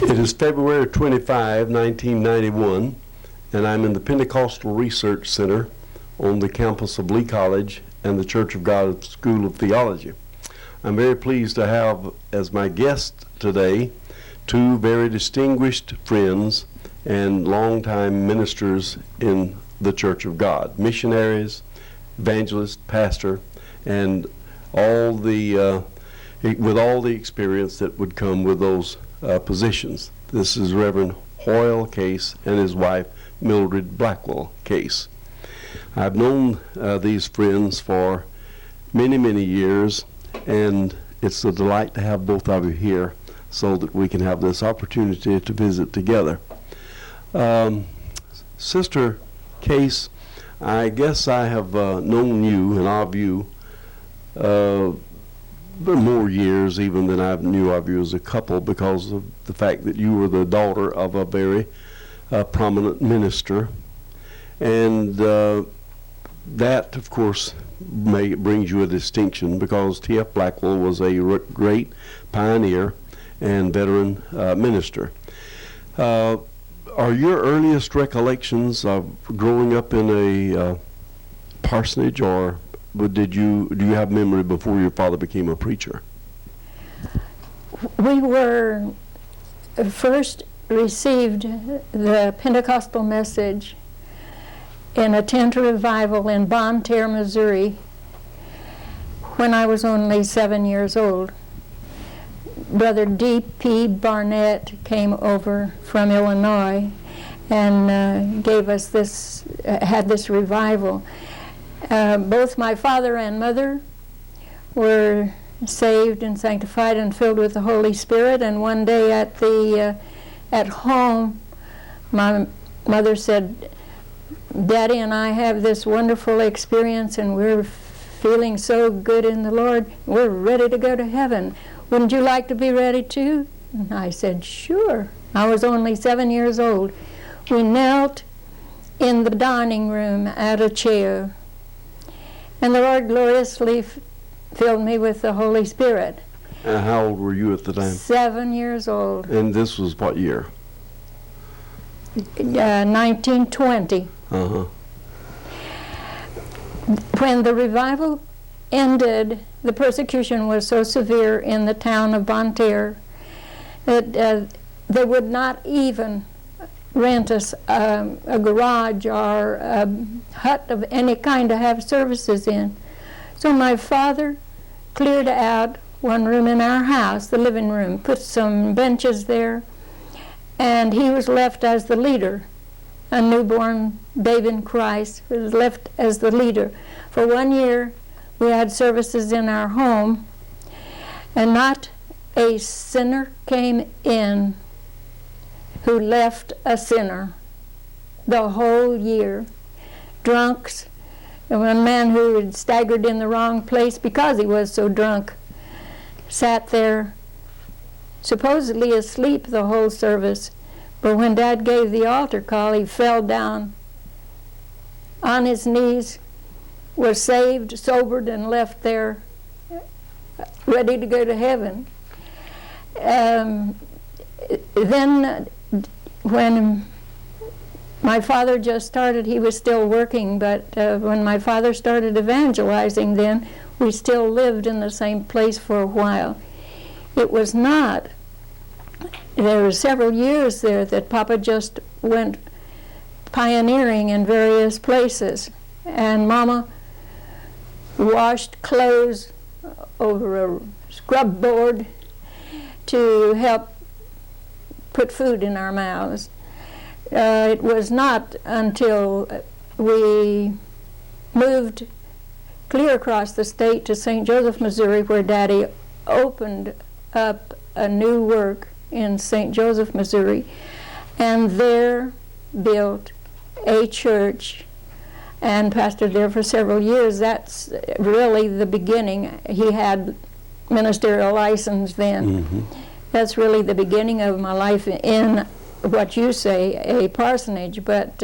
It is February 25, 1991, and I'm in the Pentecostal Research Center on the campus of Lee College and the Church of God School of Theology. I'm very pleased to have as my guest today two very distinguished friends and longtime ministers in the Church of God, missionaries, evangelist, pastor, and all the with all the experience that would come with those positions. This is Reverend Hoyle Case and his wife Mildred Blackwell Case. I've known these friends for many years, and it's a delight to have both of you here so that we can have this opportunity to visit together. Sister Case, I guess I have known you and of you more years even than I knew of you as a couple, because of the fact that you were the daughter of a very prominent minister, and that of course brings you a distinction, because T.F. Blackwell was a great pioneer and veteran minister. Are your earliest recollections of growing up in a parsonage, or do you have memory before your father became a preacher? We were first received the Pentecostal message in a tent revival in Bonne Terre, Missouri, when I was only 7 years old. Brother D.P. Barnett came over from Illinois and gave us this, had this revival. Both my father and mother were saved and sanctified and filled with the Holy Spirit, and one day at home, my mother said, "Daddy and I have this wonderful experience, and we're feeling so good in the Lord. We're ready to go to heaven. Wouldn't you like to be ready too?" And I said, "Sure." I was only 7 years old. We knelt in the dining room at a chair, and the Lord gloriously filled me with the Holy Spirit. And how old were you at the time? 7 years old. And this was what year? 1920. Uh-huh. When the revival ended, the persecution was so severe in the town of Bonne Terre that they would not even rent us a garage or a hut of any kind to have services in. So my father cleared out one room in our house, the living room, put some benches there, and he was left as the leader. A newborn babe in Christ was left as the leader. For 1 year, we had services in our home, and not a sinner came in who left a sinner the whole year. Drunks, and one man who had staggered in the wrong place because he was so drunk sat there supposedly asleep the whole service, but when Dad gave the altar call, he fell down on his knees, was saved, sobered, and left there ready to go to heaven. Then when my father just started, he was still working, but when my father started evangelizing, then we still lived in the same place for a while. It was not, there were several years there that Papa just went pioneering in various places, and Mama washed clothes over a scrub board to help put food in our mouths. It was not until we moved clear across the state to St. Joseph, Missouri, where Daddy opened up a new work in St. Joseph, Missouri, and there built a church and pastored there for several years. That's really the beginning. He had ministerial license then. Mm-hmm. That's really the beginning of my life in what you say, a parsonage, but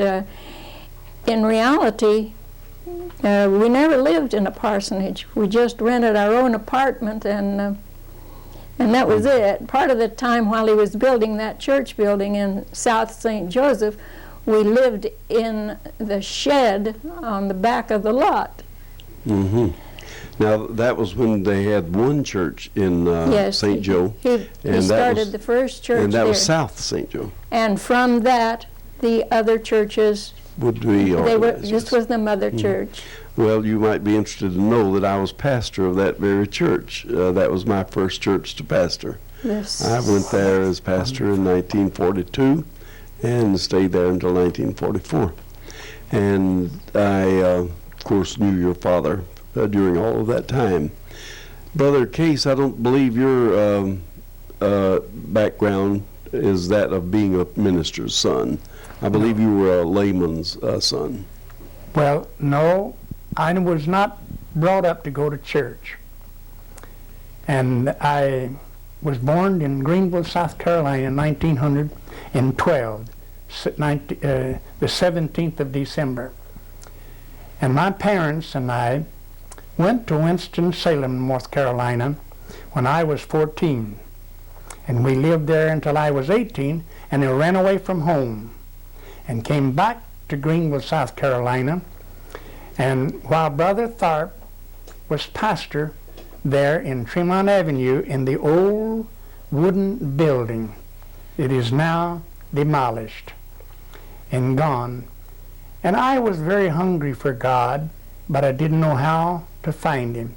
in reality, we never lived in a parsonage. We just rented our own apartment, and And that was it. Part of the time while he was building that church building in South St. Joseph, we lived in the shed on the back of the lot. Mm-hmm. Now, that was when they had one church in Yes, St. Joe. He started the first church and that there. was South St. Joe. And from that, the other churches, Would be this was the mother church. Well, you might be interested to know that I was pastor of that very church. That was my first church to pastor. This, I went there as pastor in 1942 and stayed there until 1944. And I, of course, knew your father during all of that time. Brother Case, I don't believe your background is that of being a minister's son. I believe you were a layman's son. Well, no, I was not brought up to go to church. And I was born in Greenville, South Carolina in 1912, the 17th of December. And my parents and I went to Winston-Salem, North Carolina, when I was 14. And we lived there until I was 18, and then ran away from home and came back to Greenville, South Carolina. And while Brother Tharp was pastor there in Tremont Avenue in the old wooden building, it is now demolished and gone. And I was very hungry for God, but I didn't know how to find him.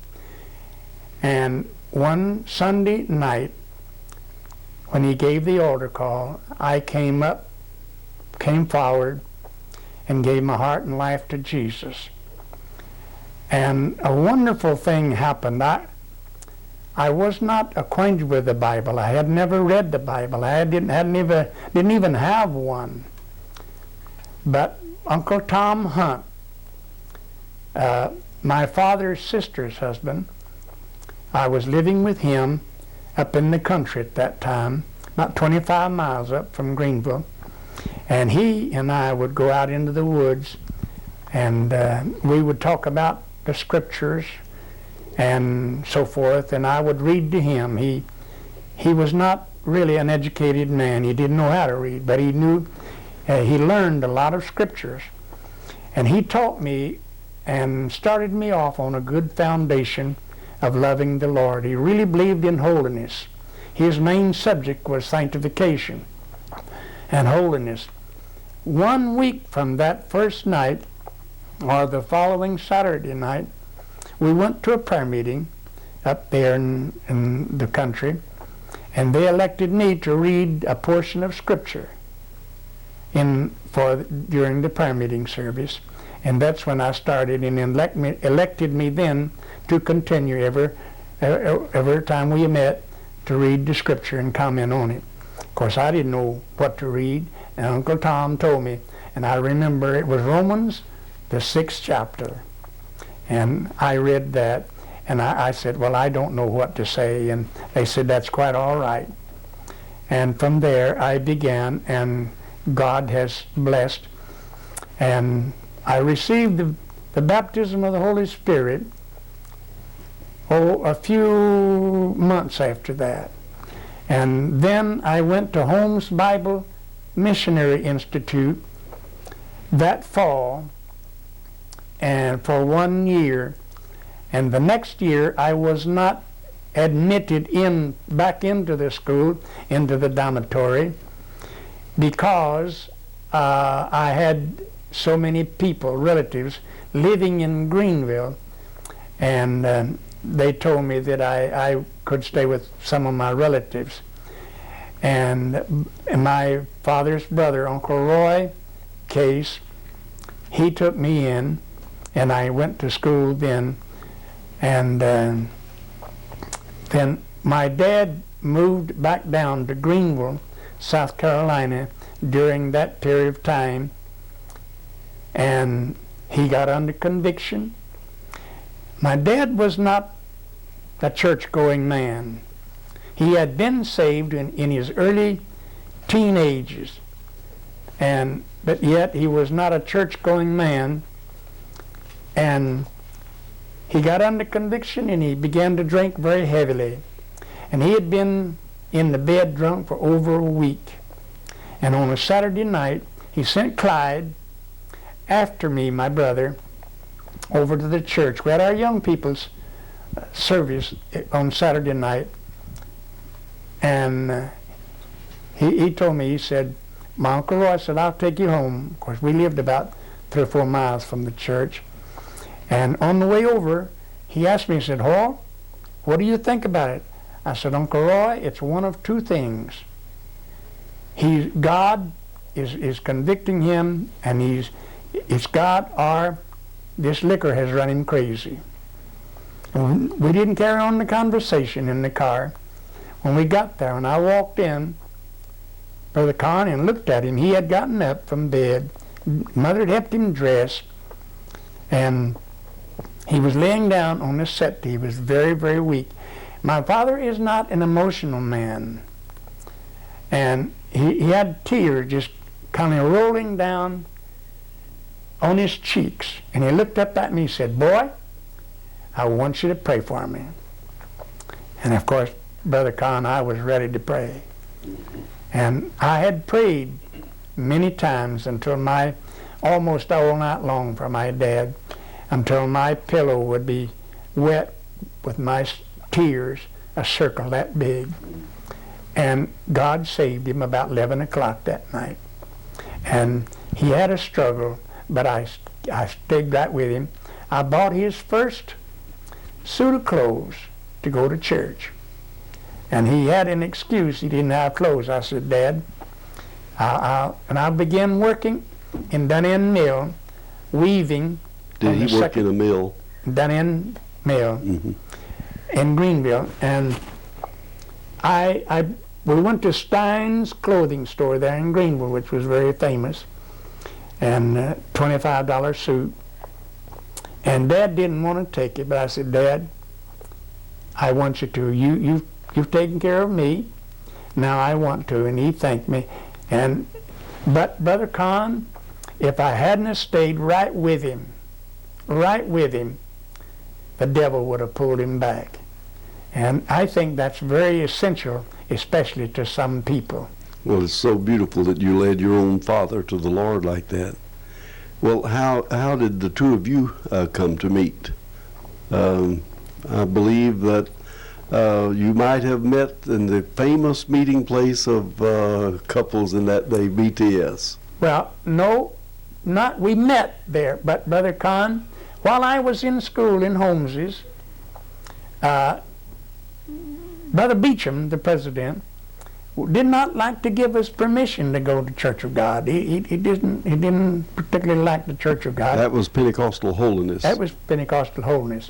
And one Sunday night, when he gave the altar call, I came forward and gave my heart and life to Jesus. And a wonderful thing happened. I was not acquainted with the Bible. I had never read the Bible. I didn't even have one. But Uncle Tom Hunt, my father's sister's husband, I was living with him up in the country at that time, about 25 miles up from Greenville. And he and I would go out into the woods, and we would talk about the scriptures and so forth, and I would read to him. He was not really an educated man. He didn't know how to read, but he knew, he learned a lot of scriptures. And he taught me and started me off on a good foundation of loving the Lord. He really believed in holiness. His main subject was sanctification and holiness. 1 week from that first night, or the following Saturday night, we went to a prayer meeting up there in the country, and they elected me to read a portion of Scripture during the prayer meeting service. And that's when I started, and elected me then to continue every time we met to read the Scripture and comment on it. Of course, I didn't know what to read, and Uncle Tom told me, and I remember it was Romans, the 6th chapter. And I read that, and I said, well, I don't know what to say, and they said, that's quite all right. And from there, I began, and God has blessed, and I received the baptism of the Holy Spirit, a few months after that. And then I went to Holmes Bible Missionary Institute that fall, and for 1 year. And the next year I was not admitted back into the school, into the dormitory, because I had so many people, relatives, living in Greenville, and they told me that I could stay with some of my relatives. And my father's brother, Uncle Roy Case, he took me in, and I went to school then. And then my dad moved back down to Greenville, South Carolina during that period of time, and he got under conviction. My dad was not a church-going man. He had been saved in his early teenagers, but yet he was not a church-going man. And he got under conviction, and he began to drink very heavily. And he had been in the bed drunk for over a week. And on a Saturday night, he sent Clyde after me, my brother, over to the church. We had our young people's service on Saturday night. And he told me, he said, my Uncle Roy said, I'll take you home. Of course, we lived about 3 or 4 miles from the church. And on the way over, he asked me, he said, Hoyle, what do you think about it? I said, Uncle Roy, it's one of two things. God is convicting him, and it's God, or this liquor has run him crazy. And we didn't carry on the conversation in the car. When we got there, and I walked in, Brother Conn, and looked at him, he had gotten up from bed. Mother had helped him dress, and he was laying down on the settee. He was very, very weak. My father is not an emotional man, and he had tears just kind of rolling down on his cheeks. And he looked up at me and said, boy, I want you to pray for me. And of course, Brother Conn, I was ready to pray. And I had prayed many times until almost all night long for my dad, until my pillow would be wet with my tears, a circle that big. And God saved him about 11 o'clock that night. And he had a struggle, but I stayed right with him. I bought his first suit of clothes to go to church. And he had an excuse, he didn't have clothes. I said, Dad, I began working in Dunn Mill, weaving. Did he work in a mill? Dunn Mill in Greenville. And we went to Stein's clothing store there in Greenville, which was very famous, and $25 suit. And Dad didn't want to take it, but I said, Dad, I want you to. You've taken care of me. Now I want to. And he thanked me. But Brother Conn, if I hadn't have stayed right with him, the devil would have pulled him back. And I think that's very essential, especially to some people. Well, it's so beautiful that you led your own father to the Lord like that. Well, how did the two of you come to meet? I believe that you might have met in the famous meeting place of couples in that day, BTS. Well, no, we met there, but Brother Conn, while I was in school in Holmes's, Brother Beecham, the president, did not like to give us permission to go to Church of God. He didn't particularly like the Church of God. That was Pentecostal holiness. That was Pentecostal holiness.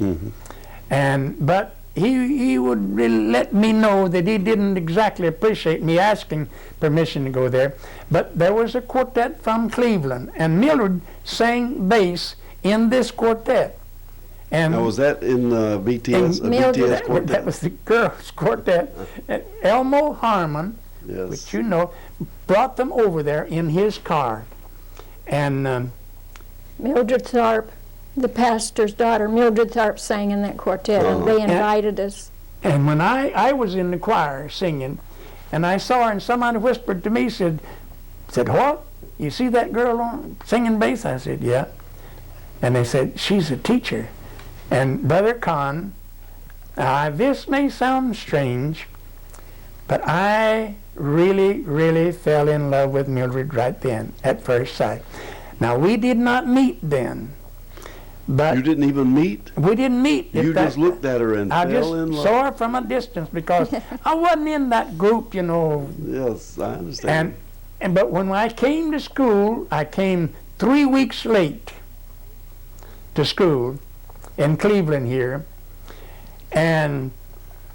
But he would really let me know that he didn't exactly appreciate me asking permission to go there. But there was a quartet from Cleveland, and Mildred sang bass in this quartet. And now, was that in BTS? BTS quartet? That was the girls' quartet. And Elmo Harmon, yes, which you know, brought them over there in his car. And Mildred Tharp, the pastor's daughter, Mildred Tharp, sang in that quartet, and they invited us. And when I was in the choir singing, and I saw her, and somebody whispered to me, said, Hoyle, you see that girl singing bass? I said, yeah. And they said, she's a teacher. And Brother Conn, this may sound strange, but I really, really fell in love with Mildred right then, at first sight. Now, we did not meet then. But you didn't even meet? We didn't meet. You just looked at her and fell in love? I just saw her from a distance because I wasn't in that group, you know. Yes, I understand. But when I came to school, I came 3 weeks late to school in Cleveland here. And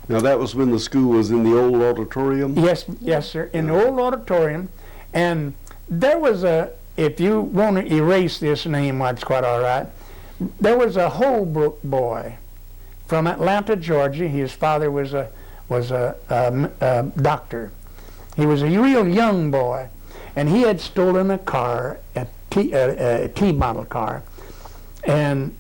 now that was when the school was in the old auditorium? Yes, sir, in the old auditorium. And there was if you want to erase this name, that's quite all right. There was a Holbrook boy from Atlanta, Georgia. His father was a doctor. He was a real young boy, and he had stolen a car, a T-model car. And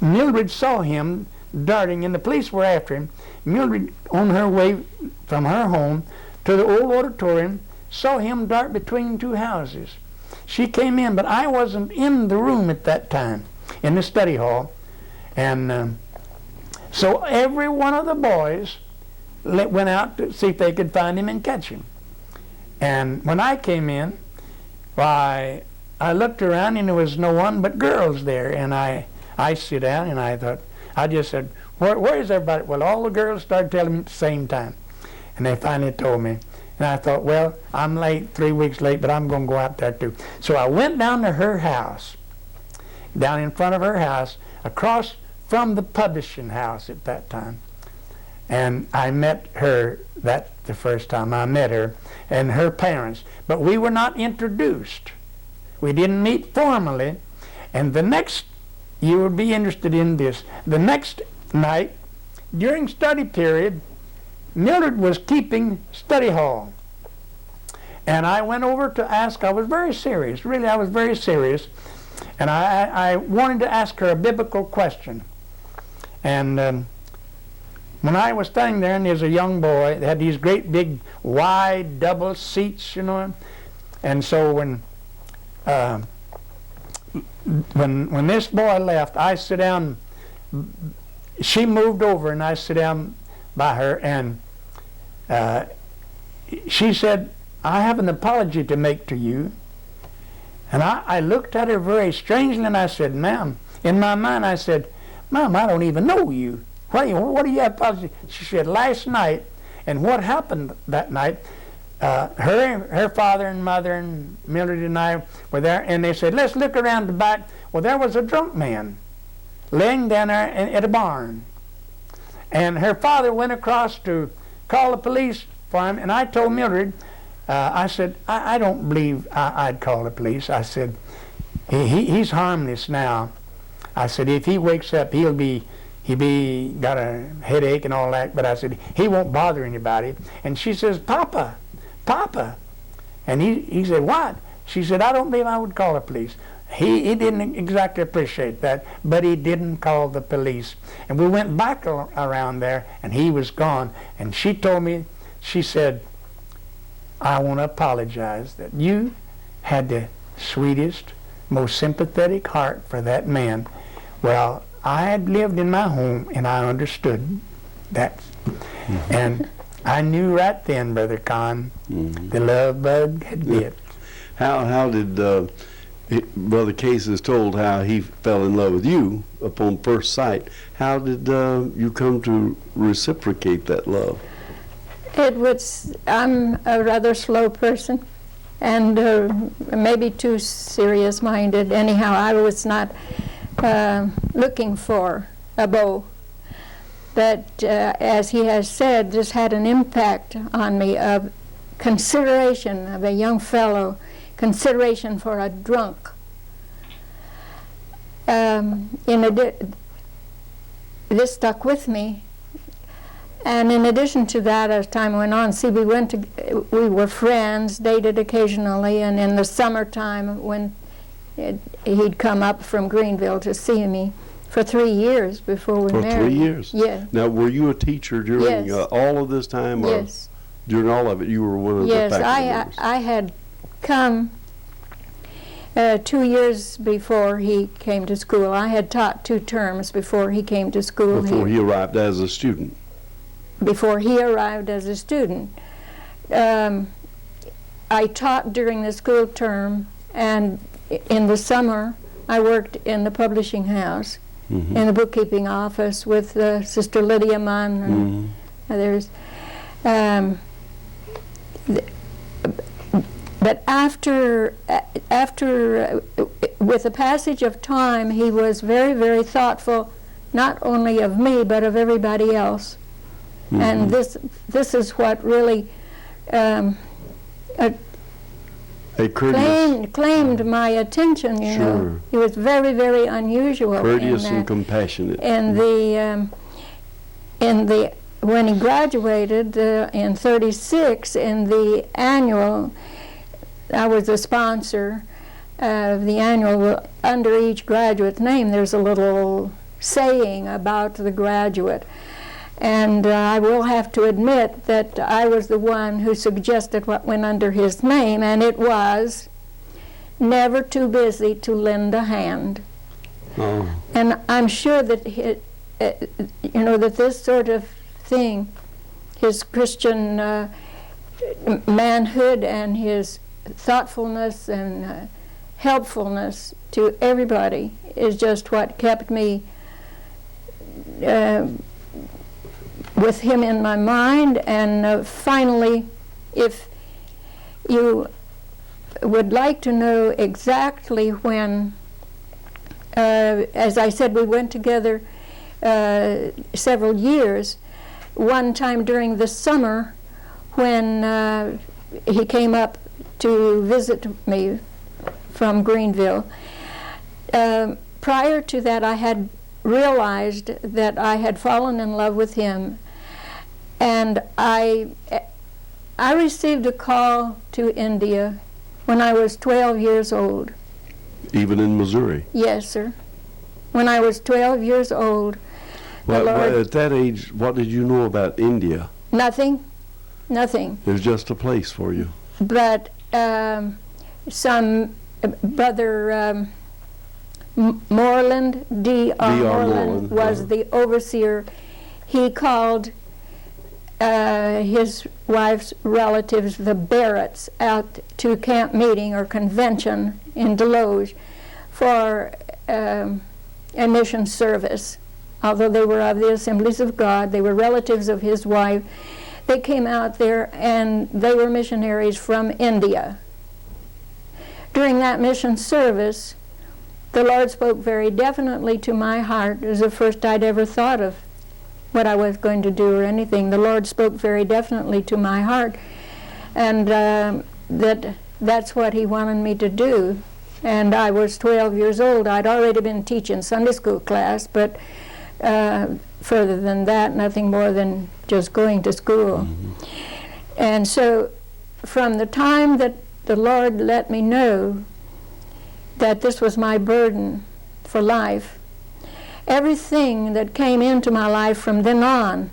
Mildred saw him darting, and the police were after him. Mildred, on her way from her home to the old auditorium, saw him dart between two houses. She came in, but I wasn't in the room at that time, in the study hall. And so every one of the boys went out to see if they could find him and catch him. And when I came in, why, I looked around and there was no one but girls there. And I sit down and I thought, I just said, where is everybody? Well, all the girls started telling me at the same time. And they finally told me. And I thought, well, I'm late, 3 weeks late, but I'm going to go out there too. So I went down to her house, down in front of her house, across from the publishing house at that time. And I met her, that's the first time I met her, and her parents. But we were not introduced. We didn't meet formally. And the next, you would be interested in this, the next night, during study period, Mildred was keeping study hall. And I went over to ask, I was very serious, really I was very serious, and I wanted to ask her a biblical question. And when I was standing there, and there's a young boy, they had these great big wide double seats, you know, and so when this boy left, I sit down, she moved over and I sit down by her, and she said, I have an apology to make to you. And I looked at her very strangely and I said, ma'am, in my mind I said, ma'am, I don't even know you. What do you have apology? She said, last night, and what happened that night, her father and mother and Mildred and I were there, and they said, let's look around the back. Well, there was a drunk man laying down there at a barn. And her father went across to call the police for him, and I told Mildred, I said, I don't believe I'd call the police. I said, he's harmless now. I said, if he wakes up, he'll be got a headache and all that, but I said, he won't bother anybody. And she says, Papa, Papa. And he said, what? She said, I don't believe I would call the police. He didn't exactly appreciate that, but he didn't call the police. And we went back around there, and he was gone. And she told me, she said, I want to apologize that you had the sweetest, most sympathetic heart for that man. Well, I had lived in my home, and I understood that. Mm-hmm. And I knew right then, Brother Conn, mm-hmm. the love bug had bit. How did Brother Case is told how he fell in love with you upon first sight. How did you come to reciprocate that love? I'm a rather slow person, and maybe too serious-minded. Anyhow, I was not looking for a beau. But as he has said, this had an impact on me of consideration of a young fellow, consideration for a drunk. This stuck with me. And in addition to that, as time went on, see, we were friends, dated occasionally, and in the summertime when he'd come up from Greenville to see me for 3 years before we married. For 3 years? Yeah. Now, were you a teacher during yes. All of this time? Or yes. During all of it, you were one of the faculty members? Yes, I had come 2 years before he came to school. I had taught 2 terms before he came to school. Before he arrived as a student? Before he arrived as a student. I taught during the school term, and in the summer I worked in the publishing house, mm-hmm. in the bookkeeping office with Sister Lydia Munn and mm-hmm. others. But after with the passage of time, he was very, very thoughtful, not only of me, but of everybody else. Mm-hmm. And this is what really claimed my attention. You know, he was very, very unusual. Courteous and compassionate. And when he graduated in '36, in the annual, I was a sponsor of the annual. Under each graduate's name, there's a little saying about the graduate. And I will have to admit that I was the one who suggested what went under his name, and it was never too busy to lend a hand. Oh. And I'm sure that that this sort of thing, his Christian manhood and his thoughtfulness and helpfulness to everybody is just what kept me with him in my mind. And finally, if you would like to know exactly when, as I said, we went together several years. One time during the summer when he came up to visit me from Greenville. Prior to that, I had realized that I had fallen in love with him, and I received a call to India when I was 12 years old. Even in Missouri? Yes, sir. When I was 12 years old. Well, at that age, what did you know about India? Nothing. Nothing. It was just a place for you. But some brother Moreland, D.R. Moreland, was the overseer. He called his wife's relatives, the Barretts, out to camp meeting or convention in Deloge for a mission service. Although they were of the Assemblies of God, they were relatives of his wife. They came out there and they were missionaries from India. During that mission service, the Lord spoke very definitely to my heart. It was the first I'd ever thought of what I was going to do or anything. The Lord spoke very definitely to my heart, and that's what he wanted me to do. And I was 12 years old. I'd already been teaching Sunday school class, but further than that, nothing more than just going to school. Mm-hmm. And so from the time that the Lord let me know that this was my burden for life, everything that came into my life from then on,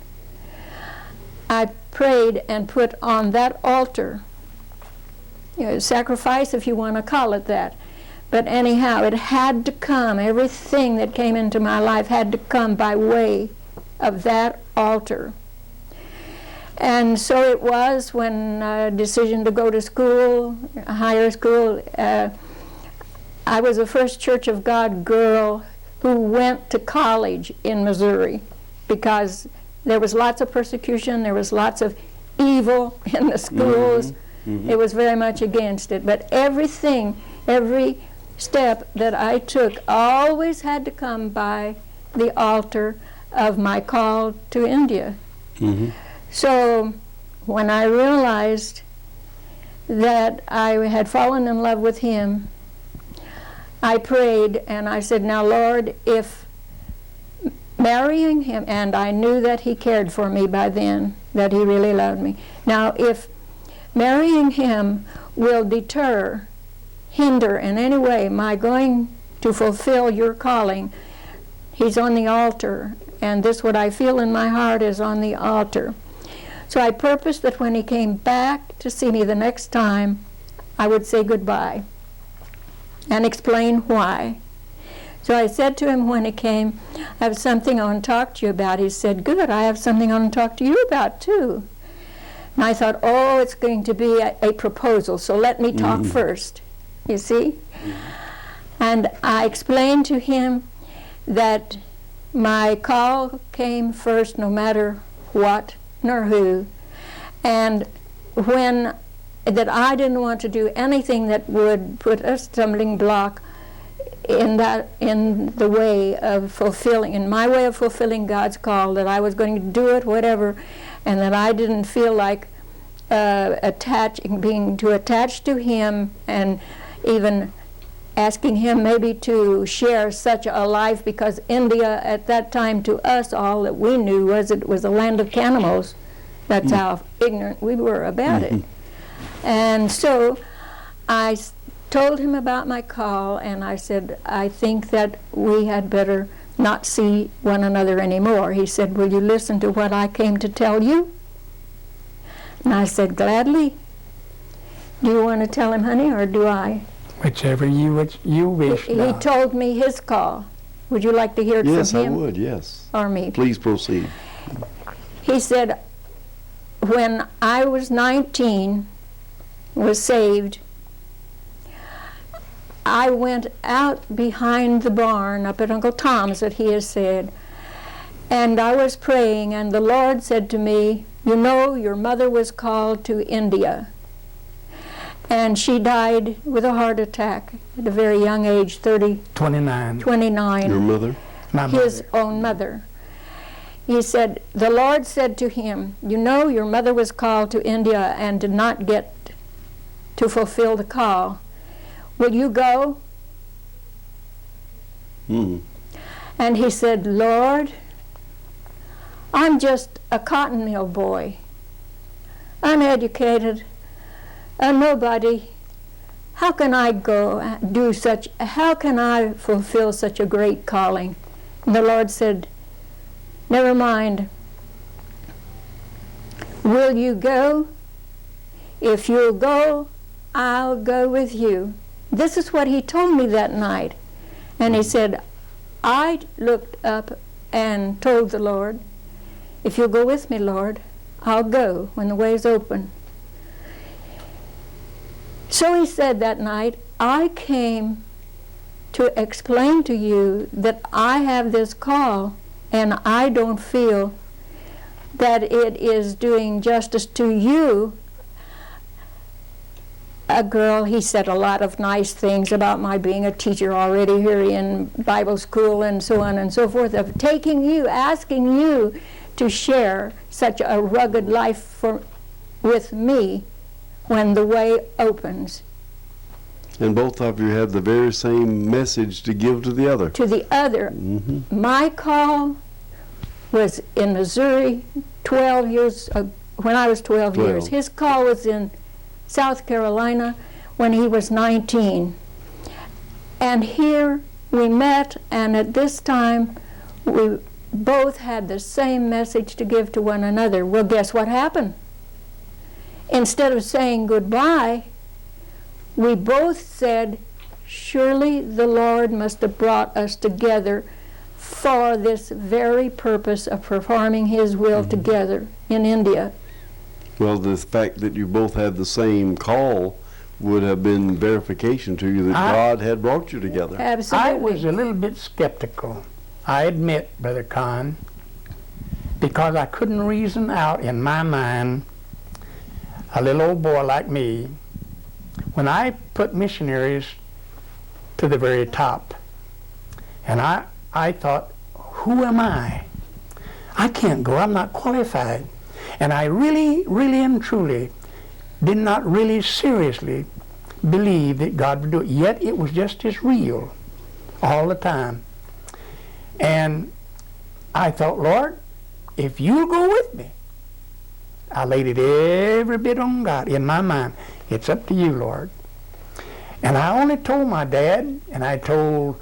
I prayed and put on that altar. Sacrifice, if you want to call it that. But anyhow, it had to come. Everything that came into my life had to come by way of that altar. And so it was when decision to go to school, higher school. I was the first Church of God girl who went to college in Missouri because there was lots of persecution, there was lots of evil in the schools. Mm-hmm. Mm-hmm. It was very much against it. But everything, every step that I took always had to come by the altar of my call to India. Mm-hmm. So when I realized that I had fallen in love with him, I prayed and I said, now Lord, if marrying him, and I knew that he cared for me by then, that he really loved me. Now if marrying him will hinder in any way my going to fulfill your calling, he's on the altar, and this what I feel in my heart is on the altar. So I purposed that when he came back to see me the next time, I would say goodbye and explain why. So I said to him when he came, I have something I want to talk to you about. He said, good, I have something I want to talk to you about too. And I thought, oh, it's going to be a proposal, so let me talk first, you see? And I explained to him that my call came first no matter what nor who, and that I didn't want to do anything that would put a stumbling block in the way of fulfilling, in my way of fulfilling God's call, that I was going to do it, whatever, and that I didn't feel like being too attached to him, and even asking him maybe to share such a life, because India at that time to us all that we knew was it was a land of cannibals. That's how ignorant we were about it. And so I told him about my call, and I said, I think that we had better not see one another anymore. He said, will you listen to what I came to tell you? And I said, gladly. Do you want to tell him, honey, or do I? Whichever you wish. He told me his call. Would you like to hear it Yes, from I him? would, yes. Or me? Please proceed. He said, when I was 19, was saved, I went out behind the barn up at Uncle Tom's that he has said, and I was praying, and the Lord said to me, you know, your mother was called to India, and she died with a heart attack at a very young age, 29. 29. Your mother? My His mother. own mother. He said, the Lord said to him, you know, your mother was called to India and did not get to fulfill the call. Will you go? Mm. And he said, Lord, I'm just a cotton mill boy, uneducated, a nobody. How can I go do such, how can I fulfill such a great calling? And the Lord said, never mind. Will you go? If you'll go, I'll go with you. This is what he told me that night. And he said, I looked up and told the Lord, if you'll go with me, Lord, I'll go when the way's open. So he said that night, I came to explain to you that I have this call, and I don't feel that it is doing justice to you. A girl, he said a lot of nice things about my being a teacher already here in Bible school and so on and so forth, of taking you, asking you to share such a rugged life with me when the way opens. And both of you have the very same message to give to the other. To the other. Mm-hmm. My call was in Missouri 12 years, when I was 12 years. His call was in South Carolina when he was 19. And here we met, and at this time we both had the same message to give to one another. Well, guess what happened? Instead of saying goodbye, we both said, surely the Lord must have brought us together for this very purpose of performing His will together in India. Well, the fact that you both had the same call would have been verification to you that God had brought you together. Absolutely. I was a little bit skeptical, I admit, Brother Conn, because I couldn't reason out in my mind, a little old boy like me, when I put missionaries to the very top. And I thought, who am I? I can't go, I'm not qualified. And I really and truly did not really seriously believe that God would do it. Yet it was just as real all the time. And I thought, Lord, if you'll go with me, I laid it every bit on God in my mind. It's up to you, Lord. And I only told my dad, and I told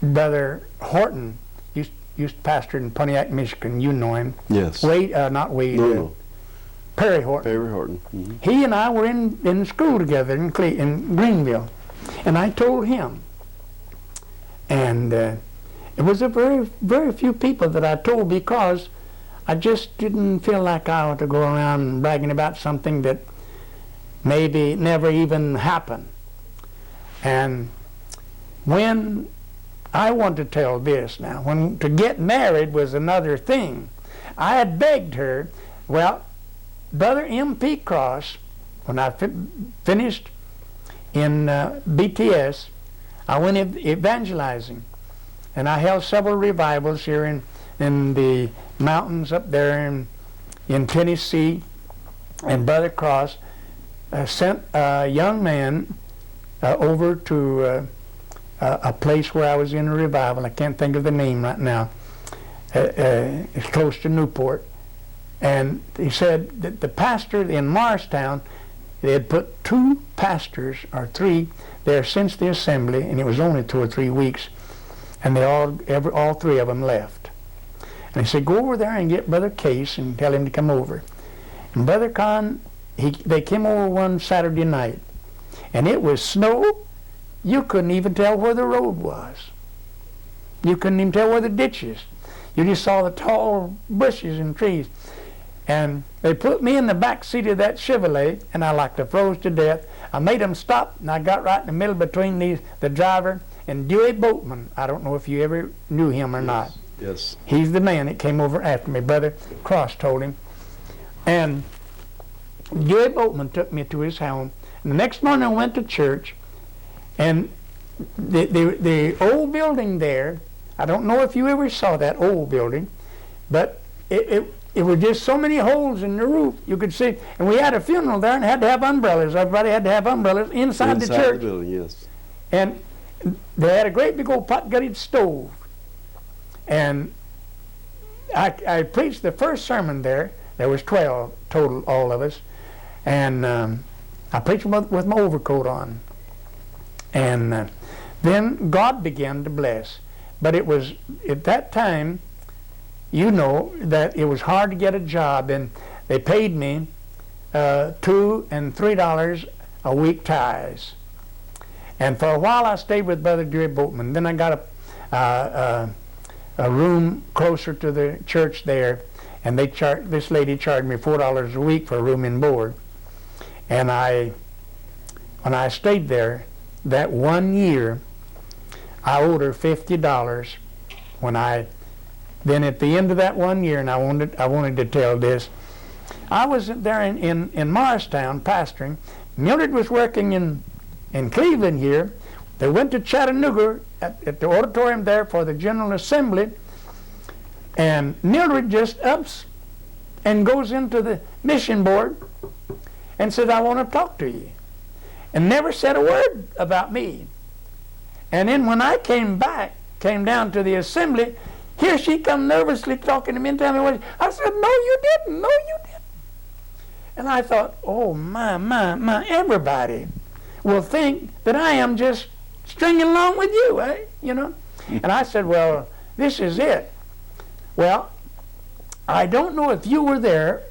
Brother Horton, used to pastor in Pontiac, Michigan. You know him. Yes. Wade, not Wade. No. Perry Horton. Perry Horton. Mm-hmm. He and I were in school together in Greenville, and I told him. And it was a very few people that I told, because I just didn't feel like I ought to go around bragging about something that maybe never even happened. And when I want to tell this now, when to get married was another thing. I had begged her, well, Brother M.P. Cross, when I finished in BTS, I went evangelizing, and I held several revivals here in the mountains up there in Tennessee. And Brother Cross sent a young man over to a place where I was in a revival. I can't think of the name right now. It's close to Newport. And he said that the pastor in Morristown, they had put 2 pastors or 3 there since the assembly, and it was only 2 or 3 weeks. And they all three of them left. And he said, go over there and get Brother Case and tell him to come over. And Brother Conn, they came over one Saturday night, and it was snow. You couldn't even tell where the road was. You couldn't even tell where the ditch is. You just saw the tall bushes and trees. And they put me in the back seat of that Chevrolet, and I like to froze to death. I made them stop, and I got right in the middle between the driver and Dewey Boatman. I don't know if you ever knew him or not. Yes. He's the man that came over after me. Brother Cross told him. And Dewey Boatman took me to his home. And the next morning I went to church, and the old building there, I don't know if you ever saw that old building, but it was just so many holes in the roof you could see. And we had a funeral there and had to have umbrellas. Everybody had to have umbrellas inside the church. The building, yes. And they had a great big old pot-gutted stove. And I preached the first sermon there. There was 12 total, all of us. And I preached with my overcoat on. And then God began to bless. But it was, at that time, you know, that it was hard to get a job. And they paid me $2 and $3 a week tithes. And for a while I stayed with Brother Dewey Boatman. Then I got a room closer to the church there, and this lady charged me $4 a week for room and board. And when I stayed there, that 1 year, I owed her $50. Then at the end of that 1 year, and I wanted to tell this, I was there in Morristown pastoring. Mildred was working in Cleveland here. They went to Chattanooga at the auditorium there for the General Assembly, and Mildred just ups and goes into the mission board and says, I want to talk to you, and never said a word about me. And then when I came down to the assembly, here she come nervously talking to me and telling me what. I said, no you didn't, no you didn't. And I thought, oh my, everybody will think that I am just stringing along with you, you know. And I said, well, this is it. Well, I don't know if you were there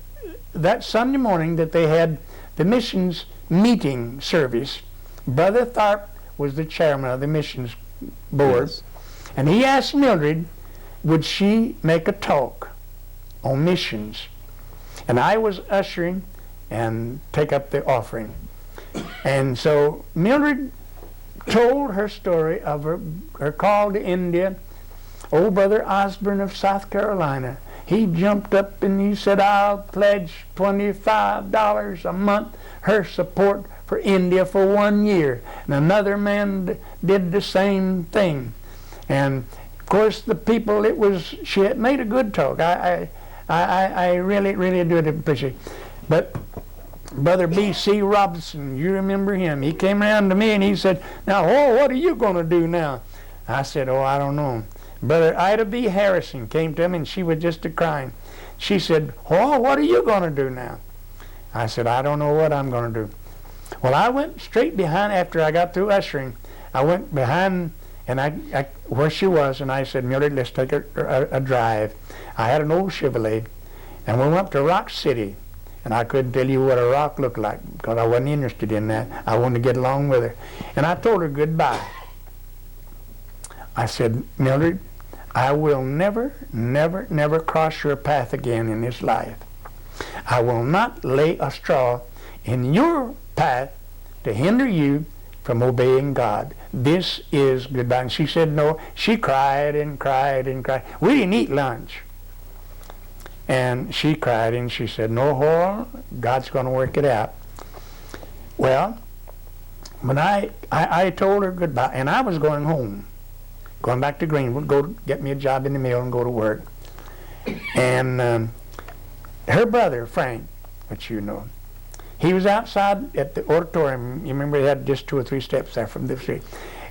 that Sunday morning that they had the missions meeting service. Brother Tharp was the chairman of the missions board. Yes. And he asked Mildred, would she make a talk on missions? And I was ushering and take up the offering. And so Mildred told her story of her call to India. Old Brother Osborne of South Carolina, he jumped up and he said, I'll pledge $25 a month her support for India for 1 year. And another man did the same thing. And of course the people, she had made a good talk. I really do appreciate it. But Brother B.C. Robinson, you remember him, he came around to me and he said, now, what are you going to do now? I said, I don't know. Brother Ida B. Harrison came to me and she was just a-crying. She said, what are you going to do now? I said, I don't know what I'm going to do. Well, I went straight behind, after I got through ushering, I went behind and I where she was, and I said, Mildred, let's take a drive. I had an old Chevrolet, and we went up to Rock City. And I couldn't tell you what a rock looked like because I wasn't interested in that. I wanted to get along with her. And I told her goodbye. I said, Mildred, I will never cross your path again in this life. I will not lay a straw in your path to hinder you from obeying God. This is goodbye. And she said no. She cried and cried and cried. We didn't eat lunch. And she cried and she said, no, Hoyle, God's going to work it out. Well, when I told her goodbye, and I was going home, going back to Greenwood, go get me a job in the mill and go to work. And her brother, Frank, which you know, he was outside at the auditorium. You remember he had just 2 or 3 steps there from the street.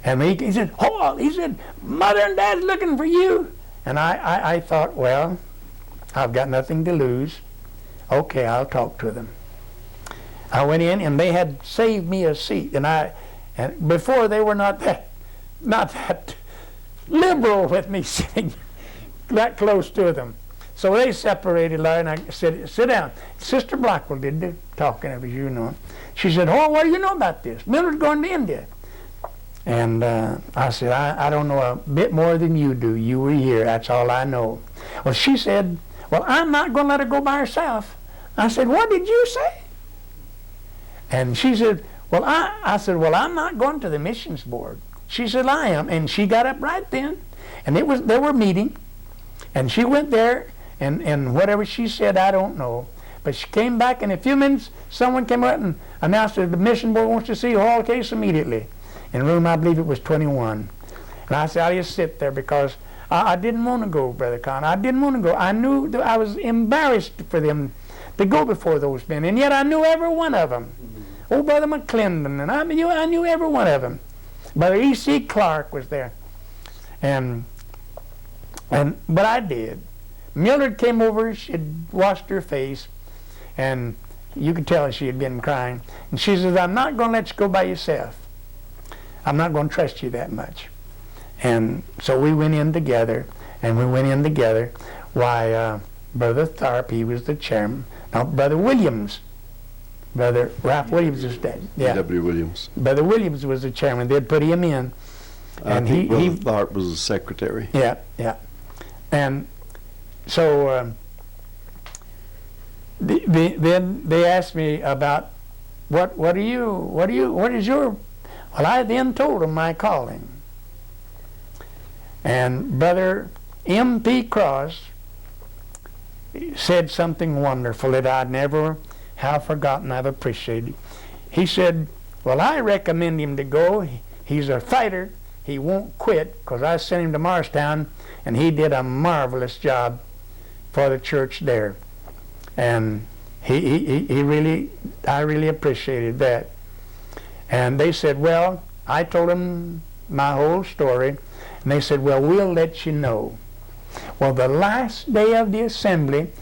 And he said, Hoyle, he said, Mother and Dad's looking for you. And I thought, well, I've got nothing to lose. Okay, I'll talk to them. I went in and they had saved me a seat. And before they were not that liberal with me sitting that close to them. So they separated, Larry, and I said, sit down. Sister Blackwell did the talking, as you know. She said, oh, what do you know about this? Mildred's going to India. And I said, I don't know a bit more than you do. You were here, that's all I know. Well, she said, well, I'm not going to let her go by herself. I said, what did you say? And she said, well, I said, well, I'm not going to the missions board. She said, I am. And she got up right then, and they were meeting, and she went there, and whatever she said, I don't know. But she came back, in a few minutes, someone came out and announced that the mission board wants to see Hoyle case immediately. In room, I believe it was 21. And I said, I'll just sit there because I didn't want to go, Brother Conn. I didn't want to go. I knew that I was embarrassed for them to go before those men, and yet I knew every one of them. Oh, Brother McClendon, and I knew every one of them. Brother E.C. Clark was there. But I did. Mildred came over, she had washed her face, and you could tell she had been crying. And she says, I'm not going to let you go by yourself. I'm not going to trust you that much. And so we went in together, Why, Brother Tharp, he was the chairman. Now, Brother Williams, Brother Ralph Williams is dead. Yeah. W. Williams. Brother Williams was the chairman. They'd put him in. And Brother Tharp was the secretary. Yeah, yeah. And so then they asked me about what is your, well, I then told them my calling. And Brother M.P. Cross said something wonderful that I'd never have forgotten. I've appreciated. He said, well, I recommend him to go. He's a fighter. He won't quit, because I sent him to Morristown, and he did a marvelous job for the church there. And he really, I really appreciated that. And they said, well, I told them my whole story, and they said, well, we'll let you know. Well, the last day of the assembly,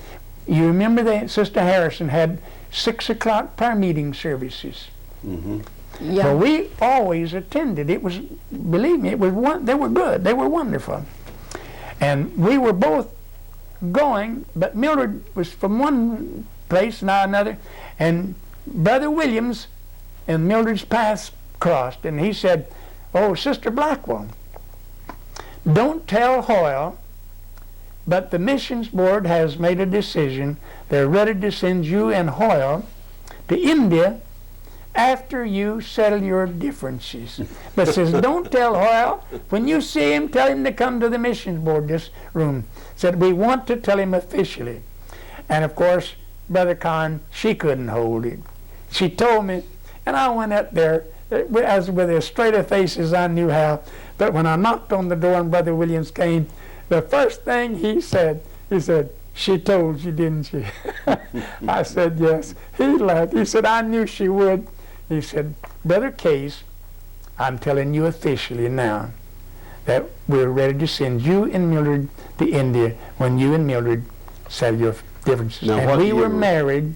you remember that Sister Harrison had 6 o'clock prayer meeting services. Mm-hmm. Yeah. Well, we always attended. It was, believe me, it was they were good. They were wonderful. And we were both going, but Mildred was from one place, now another, and Brother Williams and Mildred's paths crossed, and he said, oh, Sister Blackwell, don't tell Hoyle, but the missions board has made a decision. They're ready to send you and Hoyle to India after you settle your differences. But says, don't tell Hoyle. When you see him, tell him to come to the missions board, this room. Said, we want to tell him officially. And of course, Brother Conn, she couldn't hold it. She told me, and I went up there as with as straight a face as I knew how. But when I knocked on the door and Brother Williams came, the first thing he said, she told you, didn't she? I said, yes. He laughed. He said, I knew she would. He said, Brother Case, I'm telling you officially now that we're ready to send you and Mildred to India when you and Mildred settle your differences. Now, and we were married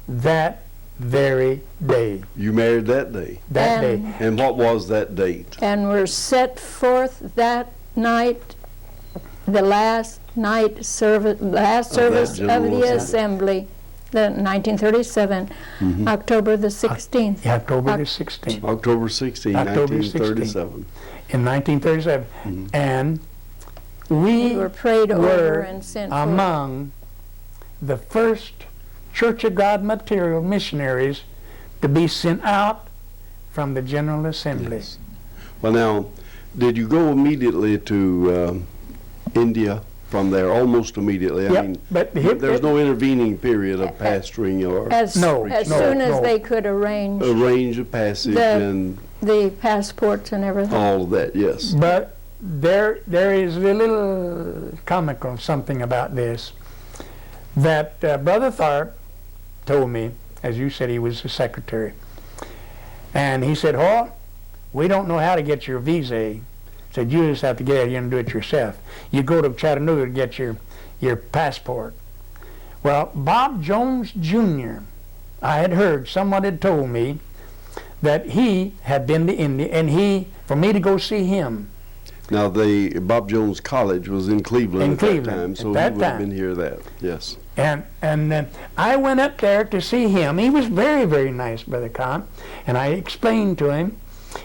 that very day. You married that day? That day. And what was that date? And were set forth that night, the last service of the assembly, the 1937, October the 16th. October the 16th. October 16, October 1937. In 1937. And we were prayed over and sent forth. Among the first Church of God material missionaries to be sent out from the General Assembly. Yes. Well, now, did you go immediately to India from there, almost immediately? Yep, I mean, but there's no intervening period of pastoring or As soon as they could arrange a passage and the passports and everything. all of that, yes. But there is a little comical something about this, that Brother Tharp told me, as you said, he was the secretary, and he said, Hoyle, we don't know how to get your visa. Said, you just have to get out here and do it yourself. You go to Chattanooga to get your passport. Well, Bob Jones Jr., I had heard, someone had told me that he had been to India, and for me to go see him. Now, the Bob Jones College was in Cleveland In at Cleveland, that time, at so he that would have time. been here that, yes. And I went up there to see him. He was very, very nice, Brother Conn. And I explained to him.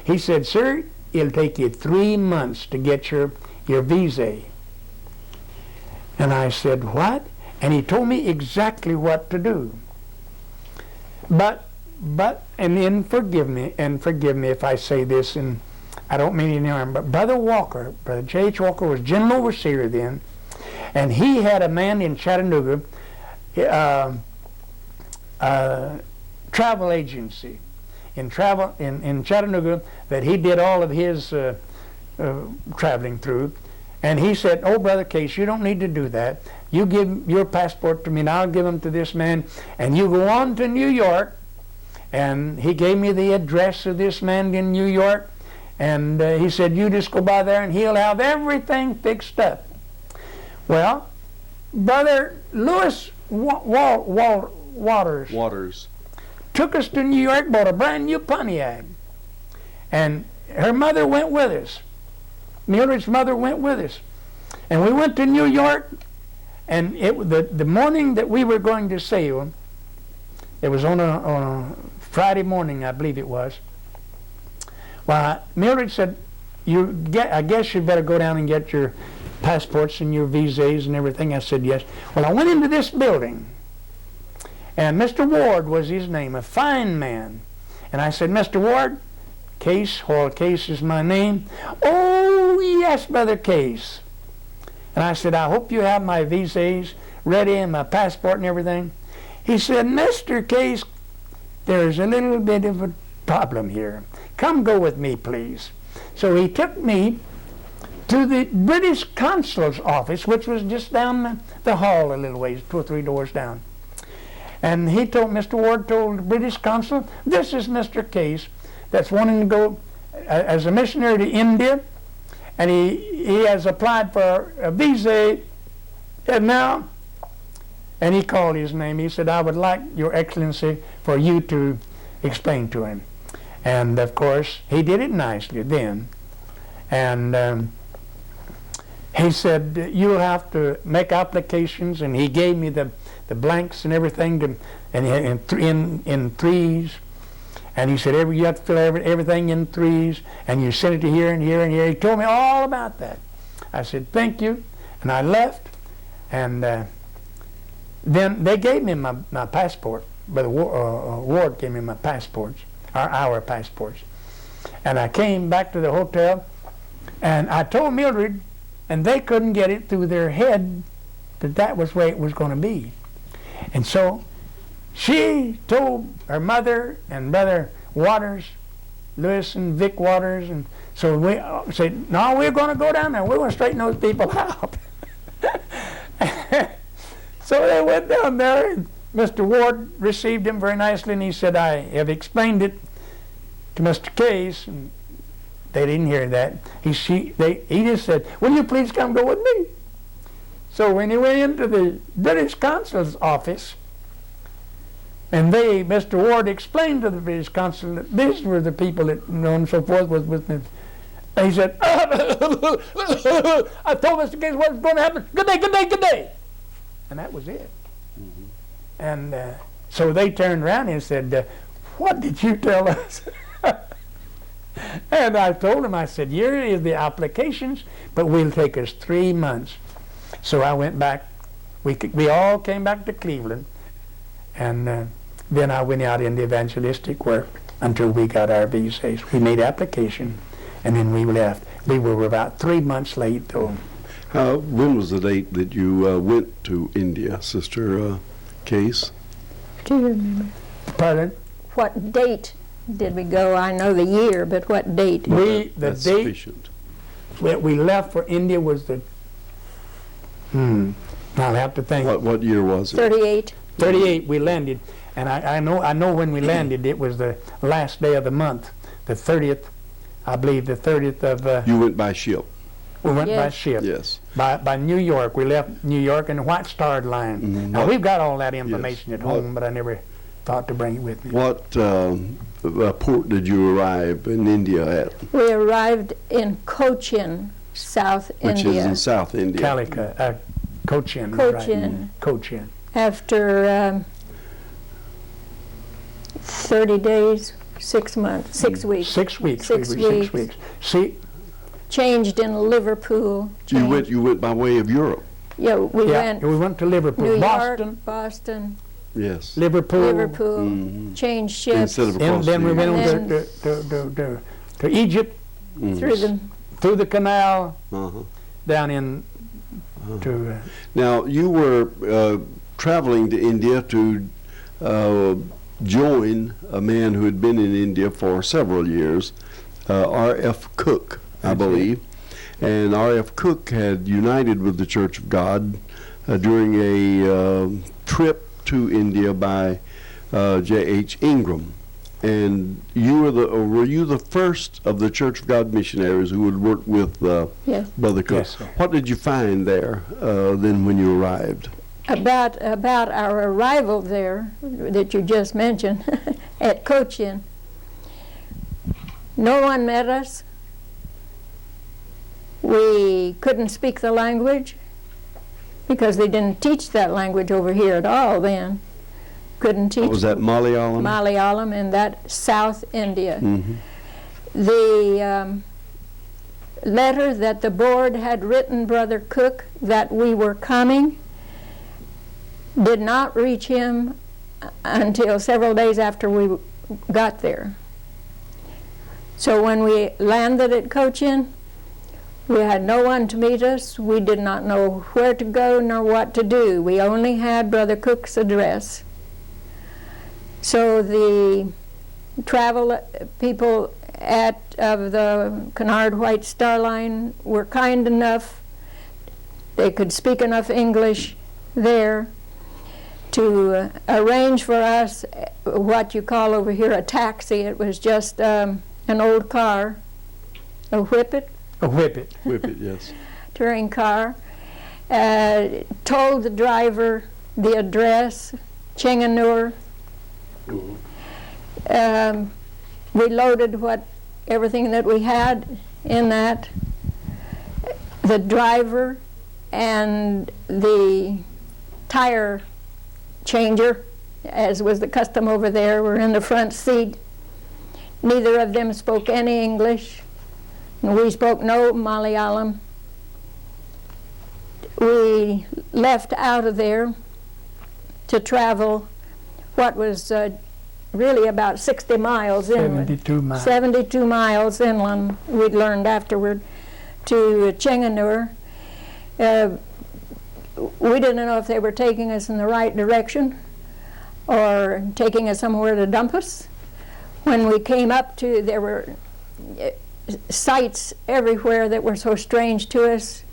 He said, "Sir, it'll take you 3 months to get your visa." And I said, "What?" And he told me exactly what to do. But, and then forgive me if I say this, and I don't mean any harm, but Brother J.H. Walker was general overseer then, and he had a man in Chattanooga, travel agency in Chattanooga that he did all of his traveling through. And he said, "Oh, Brother Case, you don't need to do that. You give your passport to me and I'll give them to this man, and you go on to New York." And he gave me the address of this man in New York, and he said, "You just go by there and he'll have everything fixed up." Well, Brother Lewis Waters took us to New York, bought a brand new Pontiac, and her mother went with us. Mildred's mother went with us, and we went to New York. And the morning that we were going to sail, it was on a Friday morning, I believe it was. Well, Mildred said, "I guess you better go down and get your passports and your visas and everything." I said, "Yes." Well, I went into this building, and Mr. Ward was his name, a fine man. And I said, "Mr. Ward, Hoyle Case is my name." "Oh, yes, Brother Case." And I said, "I hope you have my visas ready and my passport and everything." He said, "Mr. Case, there's a little bit of a problem here. Come go with me, please." So he took me to the British consul's office, which was just down the hall a little ways, 2 or 3 doors down. And Mr. Ward told the British consul, "This is Mr. Case that's wanting to go as a missionary to India, and he has applied for a visa, and now," and he called his name. He said, "I would like, Your Excellency, for you to explain to him." And of course, he did it nicely then. And he said, "You'll have to make applications," and he gave me the blanks and everything, in threes. And he said, "You have to fill everything in threes, and you send it to here and here and here." He told me all about that. I said, "Thank you," and I left. And then they gave me my passport. Brother Ward gave me my passports, our passports. And I came back to the hotel, and I told Mildred, and they couldn't get it through their head that was the way it was going to be. And so she told her mother and Brother Waters, Lewis and Vic Waters, and so we said, "No, we're going to go down there. We're going to straighten those people out." So they went down there, and Mr. Ward received him very nicely, and he said, "I have explained it to Mr. Case," and they didn't hear that. He just said, "Will you please come go with me?" So when he went into the British consul's office, and Mr. Ward explained to the British consul that these were the people that, and so forth, was with me. He said, "I told Mr. Case what was going to happen. Good day, good day, good day." And that was it. Mm-hmm. And so they turned around and said, "What did you tell us?" And I told him, I said, "Here is the applications, but we'll take us 3 months. So I went back. We all came back to Cleveland, and then I went out in the evangelistic work until we got our visas. We made application, and then we left. We were about 3 months late, though. When was the date that you went to India, Sister Case? Do you remember? Pardon? What date did we go? I know the year, but what date? The That's date sufficient. that we left for India was the, I'll have to think. What year was it? 38. 38 we landed, and I know when we landed it was the last day of the month, the 30th, I believe the 30th of, You went by ship? we went by Yes. ship. Yes. By New York. We left New York in the White Star Line. Mhm. Now we've got all that information Yes. at home, but I never thought to bring it with me. What port did you arrive in India at? We arrived in Cochin South which India. is in South India. Calicut, Cochin. Cochin. Right. Cochin. After 30 days, 6 months, 6 weeks. 6 weeks. 6 we were weeks. 6 weeks. See, Changed in Liverpool. You went by way of Europe. Yeah, we went we went to Liverpool, New Boston, York, Boston, Yes. Liverpool. changed ships Instead of And across then we the went And on to Egypt, through through the canal, Uh-huh. down in to Now, you were traveling to India to join a man who had been in India for several years, R.F. Cook, I believe. And R.F. Cook had united with the Church of God during a trip to India by J.H. Ingram. And were you the first of the Church of God missionaries who would work with Yes. Brother Cook? Yes, sir. What did you find there then when you arrived? About our arrival there that you just mentioned at Cochin. No one met us. We couldn't speak the language because they didn't teach that language over here at all then. Couldn't teach What was that, Malayalam? Malayalam in that South India. Mhm. The letter that the board had written Brother Cook that we were coming did not reach him until several days after we got there. So when we landed at Cochin, we had no one to meet us. We did not know where to go nor what to do. We only had Brother Cook's address. So the travel people of the Cunard White Star Line were kind enough, they could speak enough English there to arrange for us what you call over here a taxi. It was just an old car, a whippet, a whippet. Whippet, yes. touring car. Told the driver the address, Chinganur. We loaded everything that we had in that. The driver and the tire changer, as was the custom over there, were in the front seat. Neither of them spoke any English, and we spoke no Malayalam. We left out of there to travel what was really about 60 miles inland. 72 miles. 72 miles inland, we'd learned afterward, to Chinganur. We didn't know if they were taking us in the right direction or taking us somewhere to dump us. When we came up to, there were sights everywhere that were so strange to us.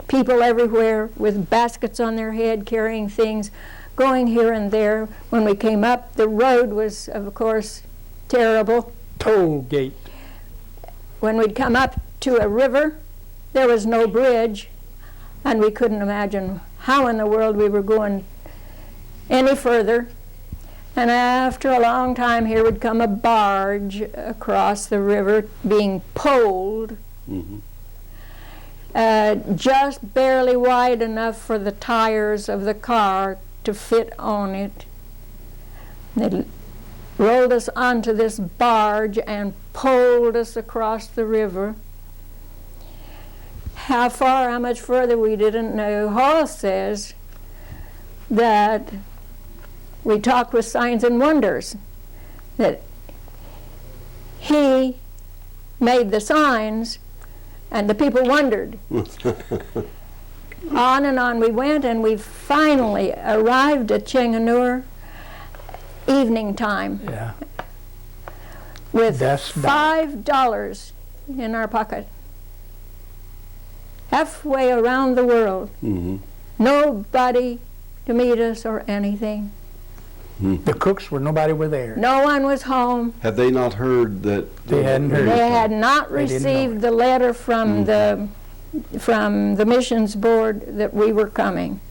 People everywhere with baskets on their head carrying things, going here and there. When we came up, the road was, of course, terrible. Toll gate. When we'd come up to a river, there was no bridge, and we couldn't imagine how in the world we were going any further. And after a long time, here would come a barge across the river being poled, just barely wide enough for the tires of the car to fit on it. They rolled us onto this barge and poled us across the river. How far, how much further, we didn't know. Hoyle says that we talked with signs and wonders, that he made the signs and the people wondered. On and on we went, and we finally arrived at Chinganur evening time. Yeah. With That's $5 in our pocket. Halfway around the world. Nobody to meet us or anything. The Cooks nobody were there. No one was home. Had they not heard that? They hadn't heard. They had not They didn't know received the letter from the missions board that we were coming.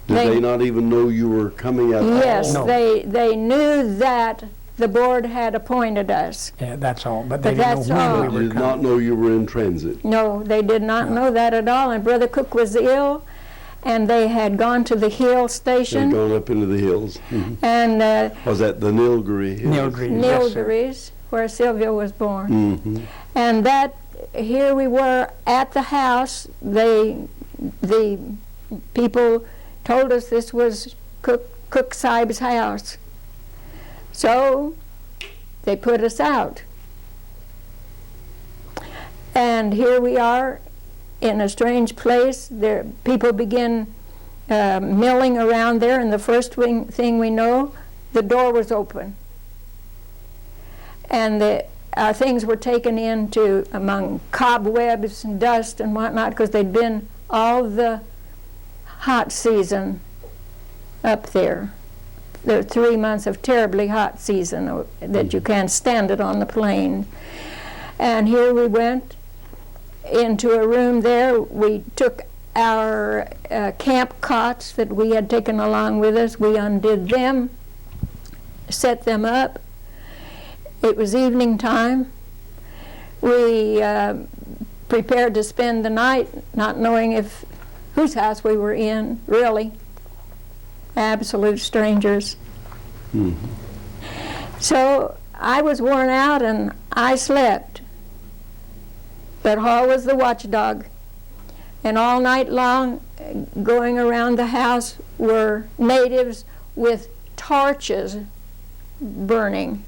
Did they not even know you were coming at all? Yes, No. they knew that the board had appointed us. Yeah, that's all. But But they didn't that's know when all. we You were did not coming. know you were in transit. No, they did not know that at all. And Brother Cook was ill, and they had gone to the Hill They'd station, gone up into the hills. and Was that the Nilgiri Hills? Nilgiri, yes, sir. Nilgiris, where Sylvia was born. Mm-hmm. And that, here we were at the house. The people told us this was Cook Sahib's house. So they put us out. And here we are in a strange place. There, people begin milling around there, and the first thing we know, the door was open. And our things were taken into among cobwebs and dust and whatnot, because they'd been all the hot season up there. The 3 months of terribly hot season that you can't stand it on the plane. And here we went into a room there. We took our camp cots that we had taken along with us. We undid them, set them up. It was evening time. We prepared to spend the night, not knowing whose house we were in, really. Absolute strangers. Mm-hmm. So I was worn out and I slept. But Hoyle was the watchdog. And all night long, going around the house were natives with torches burning.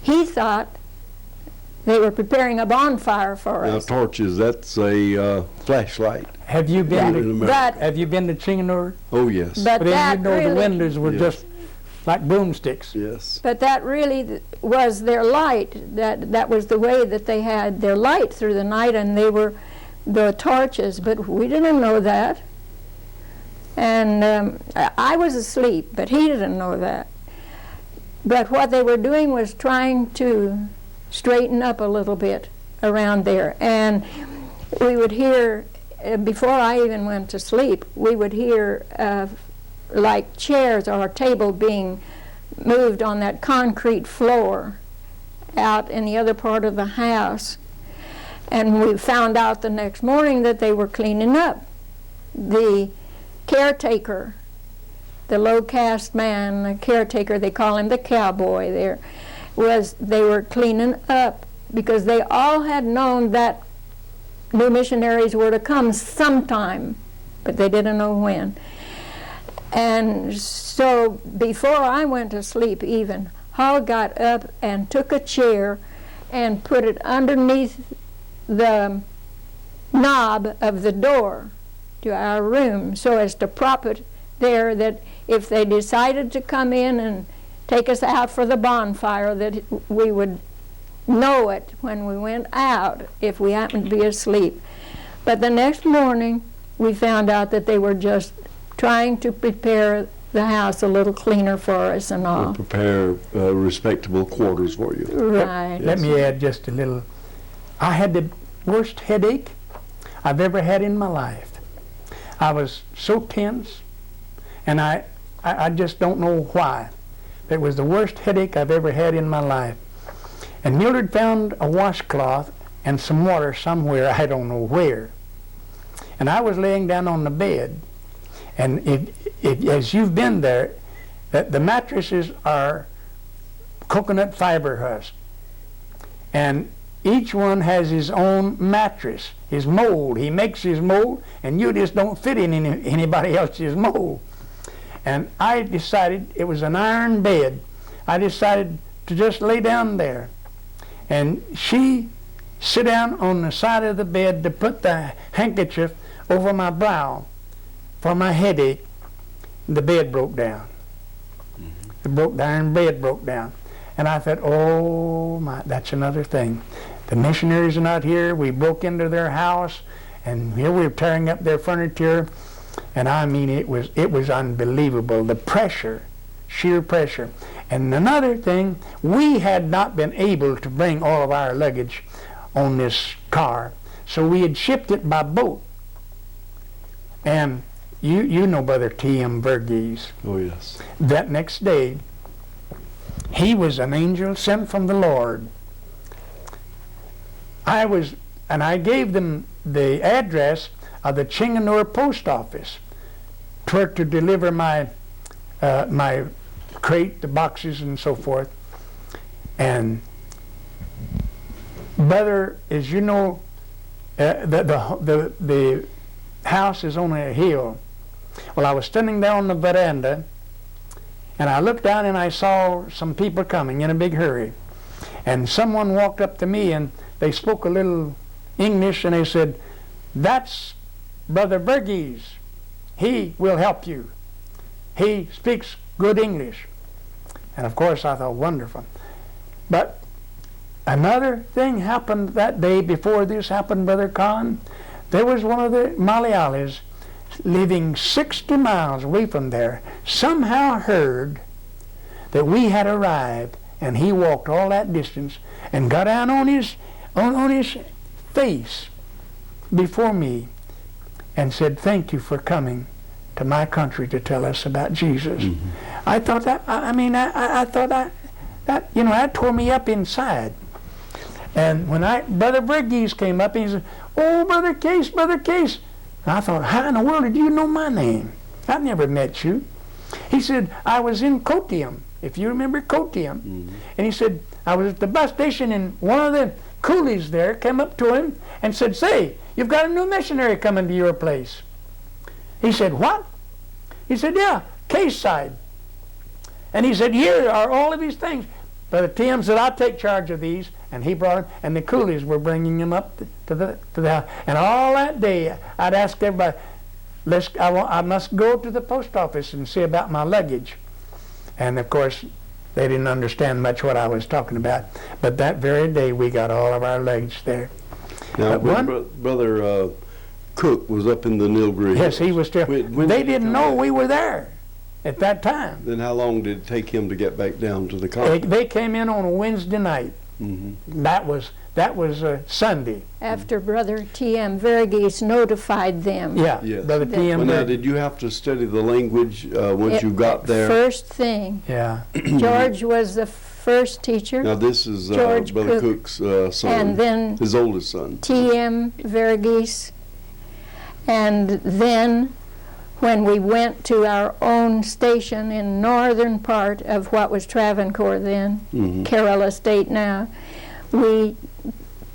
He thought they were preparing a bonfire for Now, us. torches, that's a flashlight. Have you been in to, America. have you been to Chinganur? Oh, yes. But Then that you know the really, windows were Yes. just like broomsticks. Yes. but that really was their light. That was the way that they had their light through the night, and they were the torches. But we didn't know that. And I was asleep, but he didn't know that. But what they were doing was trying to straighten up a little bit around there. And we would hear, before I even went to sleep, we would hear like chairs or a table being moved on that concrete floor out in the other part of the house. And we found out the next morning that they were cleaning up. The caretaker, the low-caste man, the caretaker, they call him the cowboy there, they were cleaning up because they all had known that new missionaries were to come sometime, but they didn't know when. And so before I went to sleep even, Hoyle got up and took a chair and put it underneath the knob of the door to our room so as to prop it there, that if they decided to come in and take us out for the bonfire, that we would know it when we went out if we happened to be asleep. But the next morning we found out that they were just trying to prepare the house a little cleaner for us and all. Prepare respectable quarters for you. Right. Let me add just a little. I had the worst headache I've ever had in my life. I was so tense, and I just don't know why. It was the worst headache I've ever had in my life. And Mildred found a washcloth and some water somewhere, I don't know where. And I was laying down on the bed. And if as you've been there, the mattresses are coconut fiber husk. And each one has his own mattress, his mold. He makes his mold, and you just don't fit in anybody else's mold. And I decided, it was an iron bed, I decided to just lay down there. And she sit down on the side of the bed to put the handkerchief over my brow for my headache. The bed broke down. The iron bed broke down. And I thought, oh my, that's another thing. The missionaries are not here. We broke into their house, and here we were tearing up their furniture. And I mean, it was unbelievable. The pressure, sheer pressure. And another thing, we had not been able to bring all of our luggage on this car, so we had shipped it by boat. And you know Brother T.M. Verghese. Oh, yes. That next day, he was an angel sent from the Lord. I gave them the address of the Chinganur post office to deliver my my crate, the boxes, and so forth. And brother, as you know, the house is on a hill. Well, I was standing there on the veranda, and I looked down and I saw some people coming in a big hurry. And someone walked up to me and they spoke a little English, and they said, "That's Brother Verghese. He will help you. He speaks good English." And of course I thought, wonderful. But another thing happened that day before this happened, Brother Conn. There was one of the Malayalis living 60 miles away from there, somehow heard that we had arrived, and he walked all that distance and got down on his face before me and said, "Thank you for coming to my country to tell us about Jesus." Mm-hmm. I thought that, I thought that, you know, that tore me up inside. And when Brother Verghese came up, and he said, "Oh, Brother Case, Brother Case." And I thought, how in the world did you know my name? I've never met you. He said, "I was in Kotium," if you remember Kotium. Mm-hmm. And he said, "I was at the bus station, and one of the coolies there came up to him and said, 'Say, you've got a new missionary coming to your place.'" He said, "What?" He said, "Yeah, Case side." And he said, "Here are all of these things." Brother Tim said, "I'll take charge of these." And he brought them, and the coolies were bringing them up to the house. And all that day, I'd ask everybody, I must go to the post office and see about my luggage. And of course, they didn't understand much what I was talking about. But that very day, we got all of our luggage there. Now, Brother Cook was up in the Nilgiri. Yes, he was still. They didn't know we were there at that time. Then how long did it take him to get back down to the conference? They came in on a Wednesday night. Mm-hmm. That was Sunday. After Brother T.M. Verghese notified them. Yeah, yes. Brother T.M. Well, now, did you have to study the language once you got there? First thing. Yeah. George was the first teacher. Now this is Brother Cook's son, and then his oldest son. T.M. Verghese. And then when we went to our own station in northern part of what was Travancore then, mm-hmm. Kerala State now, we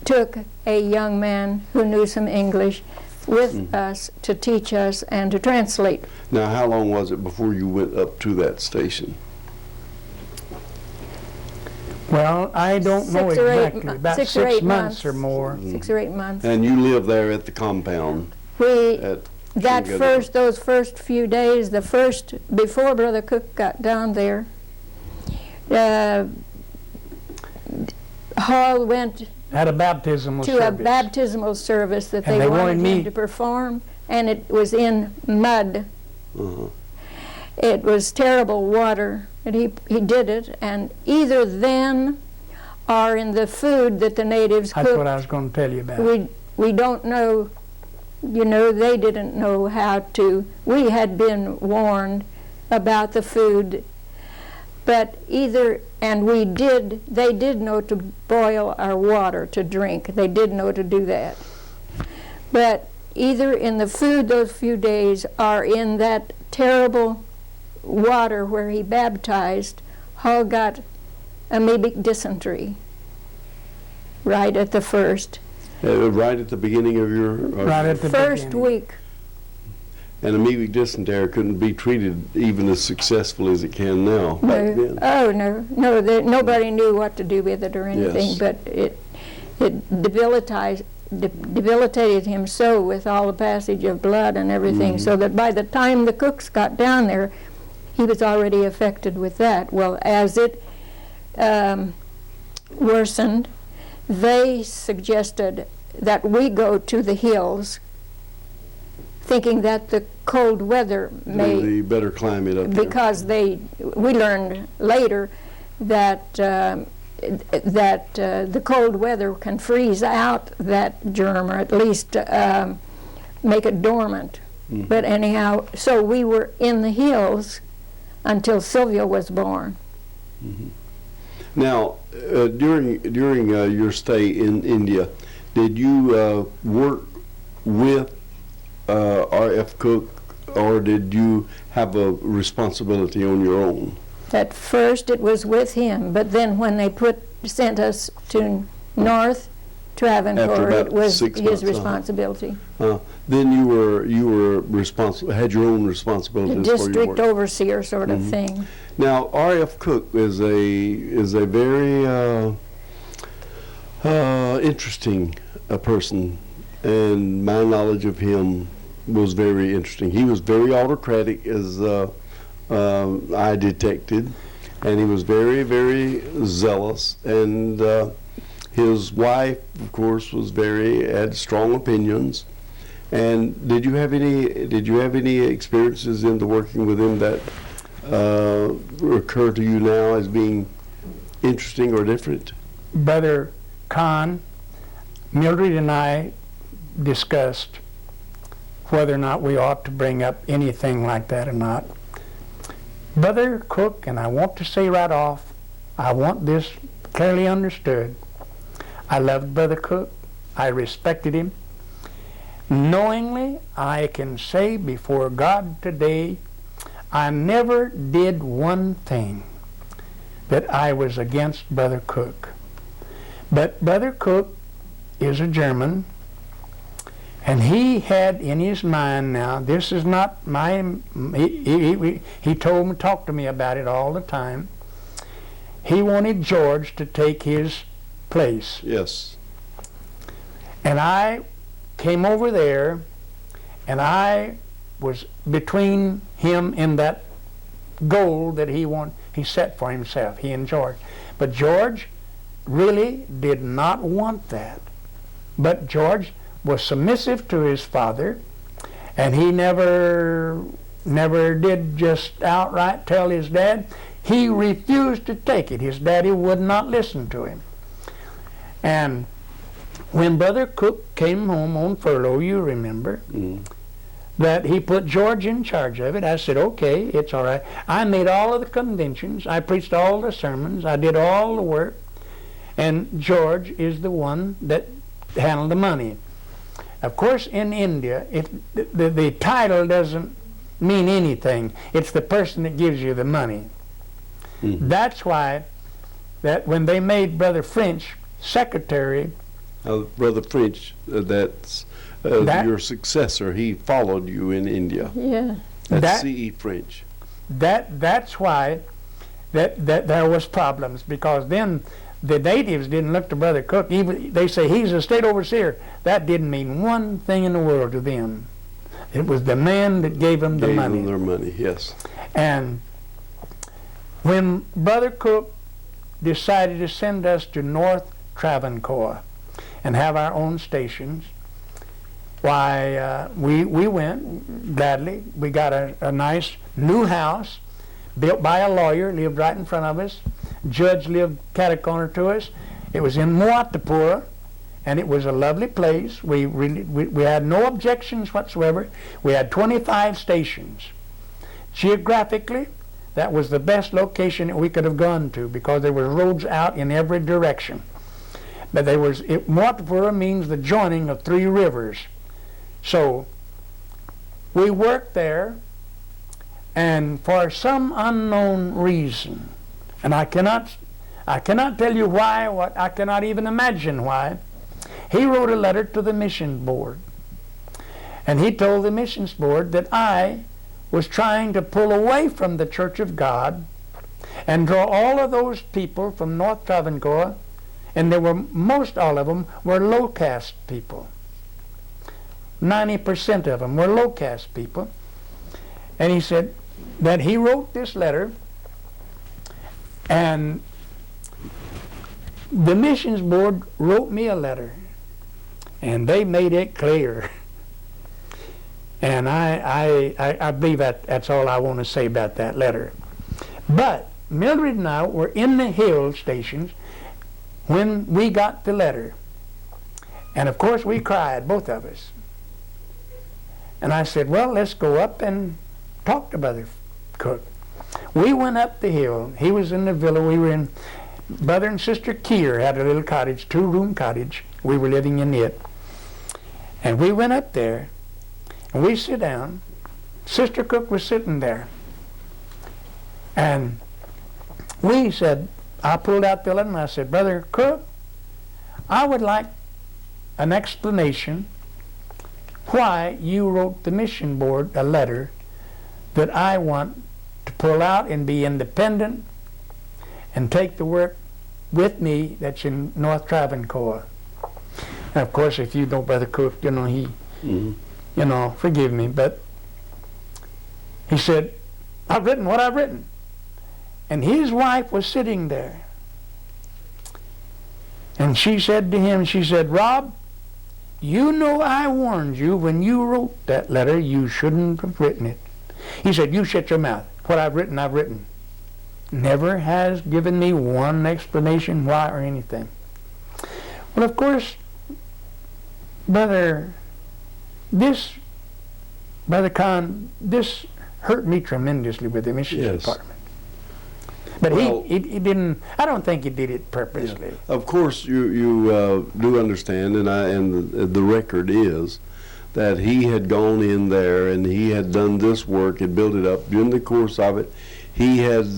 took a young man who knew some English with mm-hmm. us to teach us and to translate. Now how long was it before you went up to that station? Well, I don't know exactly. About 6 months or more. Mm-hmm. 6 or 8 months. And you lived there at the compound? Those first few days, before Brother Cook got down there, Hoyle went had a baptismal to service. A baptismal service that they wanted him to perform, and it was in mud. Uh-huh. It was terrible water, and he did it, and either then or in the food that the natives cooked. That's what I was going to tell you about. We don't know. You know, they didn't know how to. We had been warned about the food, but they did know to boil our water to drink. They did know to do that. But either in the food those few days or in that terrible water where he baptized, Hull got amoebic dysentery right at the first. Right at the beginning of your first week. And amoebic dysentery couldn't be treated even as successfully as it can now. Back then. Oh no, nobody knew what to do with it or anything. Yes. But it debilitated him so with all the passage of blood and everything, mm-hmm. so that by the time the Cooks got down there, he was already affected with that. Well, as it worsened, they suggested that we go to the hills, thinking that the cold weather may the better climate up there. Because we learned later that the cold weather can freeze out that germ, or at least make it dormant. Mm-hmm. But anyhow, so we were in the hills until Sylvia was born. Mm-hmm. Now, during your stay in India, did you work with R.F. Cook, or did you have a responsibility on your own? At first it was with him, but then when they sent us to North Travancore, about it was 6 his months, responsibility. Then you were responsible, had your own responsibilities for your District work. overseer sort of thing. Now, R.F. Cook is a very interesting person, and my knowledge of him was very interesting. He was very autocratic, as I detected, and he was very, very zealous. And his wife, of course, had strong opinions. And did you have any experiences in the working with him that occur to you now as being interesting or different? Brother Conn, Mildred and I discussed whether or not we ought to bring up anything like that or not. Brother Cook, and I want to say right off, I want this clearly understood, I loved Brother Cook. I respected him. Knowingly, I can say before God today, I never did one thing that I was against Brother Cook. But Brother Cook is a German, and he had in his mind now, this is not my, he talked to me about it all the time. He wanted George to take his place. Yes. And I came over there, and I was between him and that goal that he set for himself, he and George. But George really did not want that. But George was submissive to his father, and he never did just outright tell his dad. He refused to take it. His daddy would not listen to him. And when Brother Cook came home on furlough, you remember, that he put George in charge of it. I said, okay, it's all right. I made all of the conventions. I preached all the sermons. I did all the work. And George is the one that handled the money. Of course, in India, the title doesn't mean anything. It's the person that gives you the money. That's why that when they made Brother French secretary, Brother French, that's your successor. He followed you in India. Yeah. That's C.E. French. That's why that there was problems, because then the natives didn't look to Brother Cook. Even they say he's a state overseer. That didn't mean one thing in the world to them. It was the man that gave them the money. Gave them their money, yes. And when Brother Cook decided to send us to North Travancore and have our own stations, why, we went gladly. We got a nice new house built by a lawyer, lived right in front of us. Judge lived cat-a-corner to us. It was in Muatapura, and it was a lovely place. We had no objections whatsoever. We had 25 stations. Geographically, that was the best location that we could have gone to, because there were roads out in every direction. But Muatapura means the joining of 3 rivers. So we worked there, and for some unknown reason, and I cannot tell you why, I cannot even imagine why, he wrote a letter to the mission board. And he told the missions board that I was trying to pull away from the Church of God and draw all of those people from North Travancore, and most all of them were low caste people. 90% of them were low caste people. And he said that he wrote this letter, and the missions board wrote me a letter, and they made it clear. And I believe that's all I want to say about that letter. But Mildred and I were in the hill stations when we got the letter. And of course we cried, both of us. And I said, well, let's go up and talk to Brother Cook. We went up the hill. He was in the villa. We were in. Brother and Sister Keir had a little cottage, 2-room cottage. We were living in it. And we went up there, and we sit down. Sister Cook was sitting there. And we said, I pulled out the letter and I said, Brother Cook, I would like an explanation why you wrote the mission board a letter that I want to pull out and be independent and take the work with me that's in North Travancore. And of course, if you know Brother Cook, you know, he, you know, forgive me, but he said, I've written what I've written. And his wife was sitting there. And she said to him, she said, Rob, you know I warned you when you wrote that letter you shouldn't have written it. He said, you shut your mouth. What I've written, I've written. Never has given me one explanation why or anything. Well, of course, Brother Conn, this hurt me tremendously with the missions department. But well, he didn't, I don't think he did it purposely. Yeah. Of course, you do understand, and the record is that he had gone in there and he had done this work and built it up. During the course of it, he had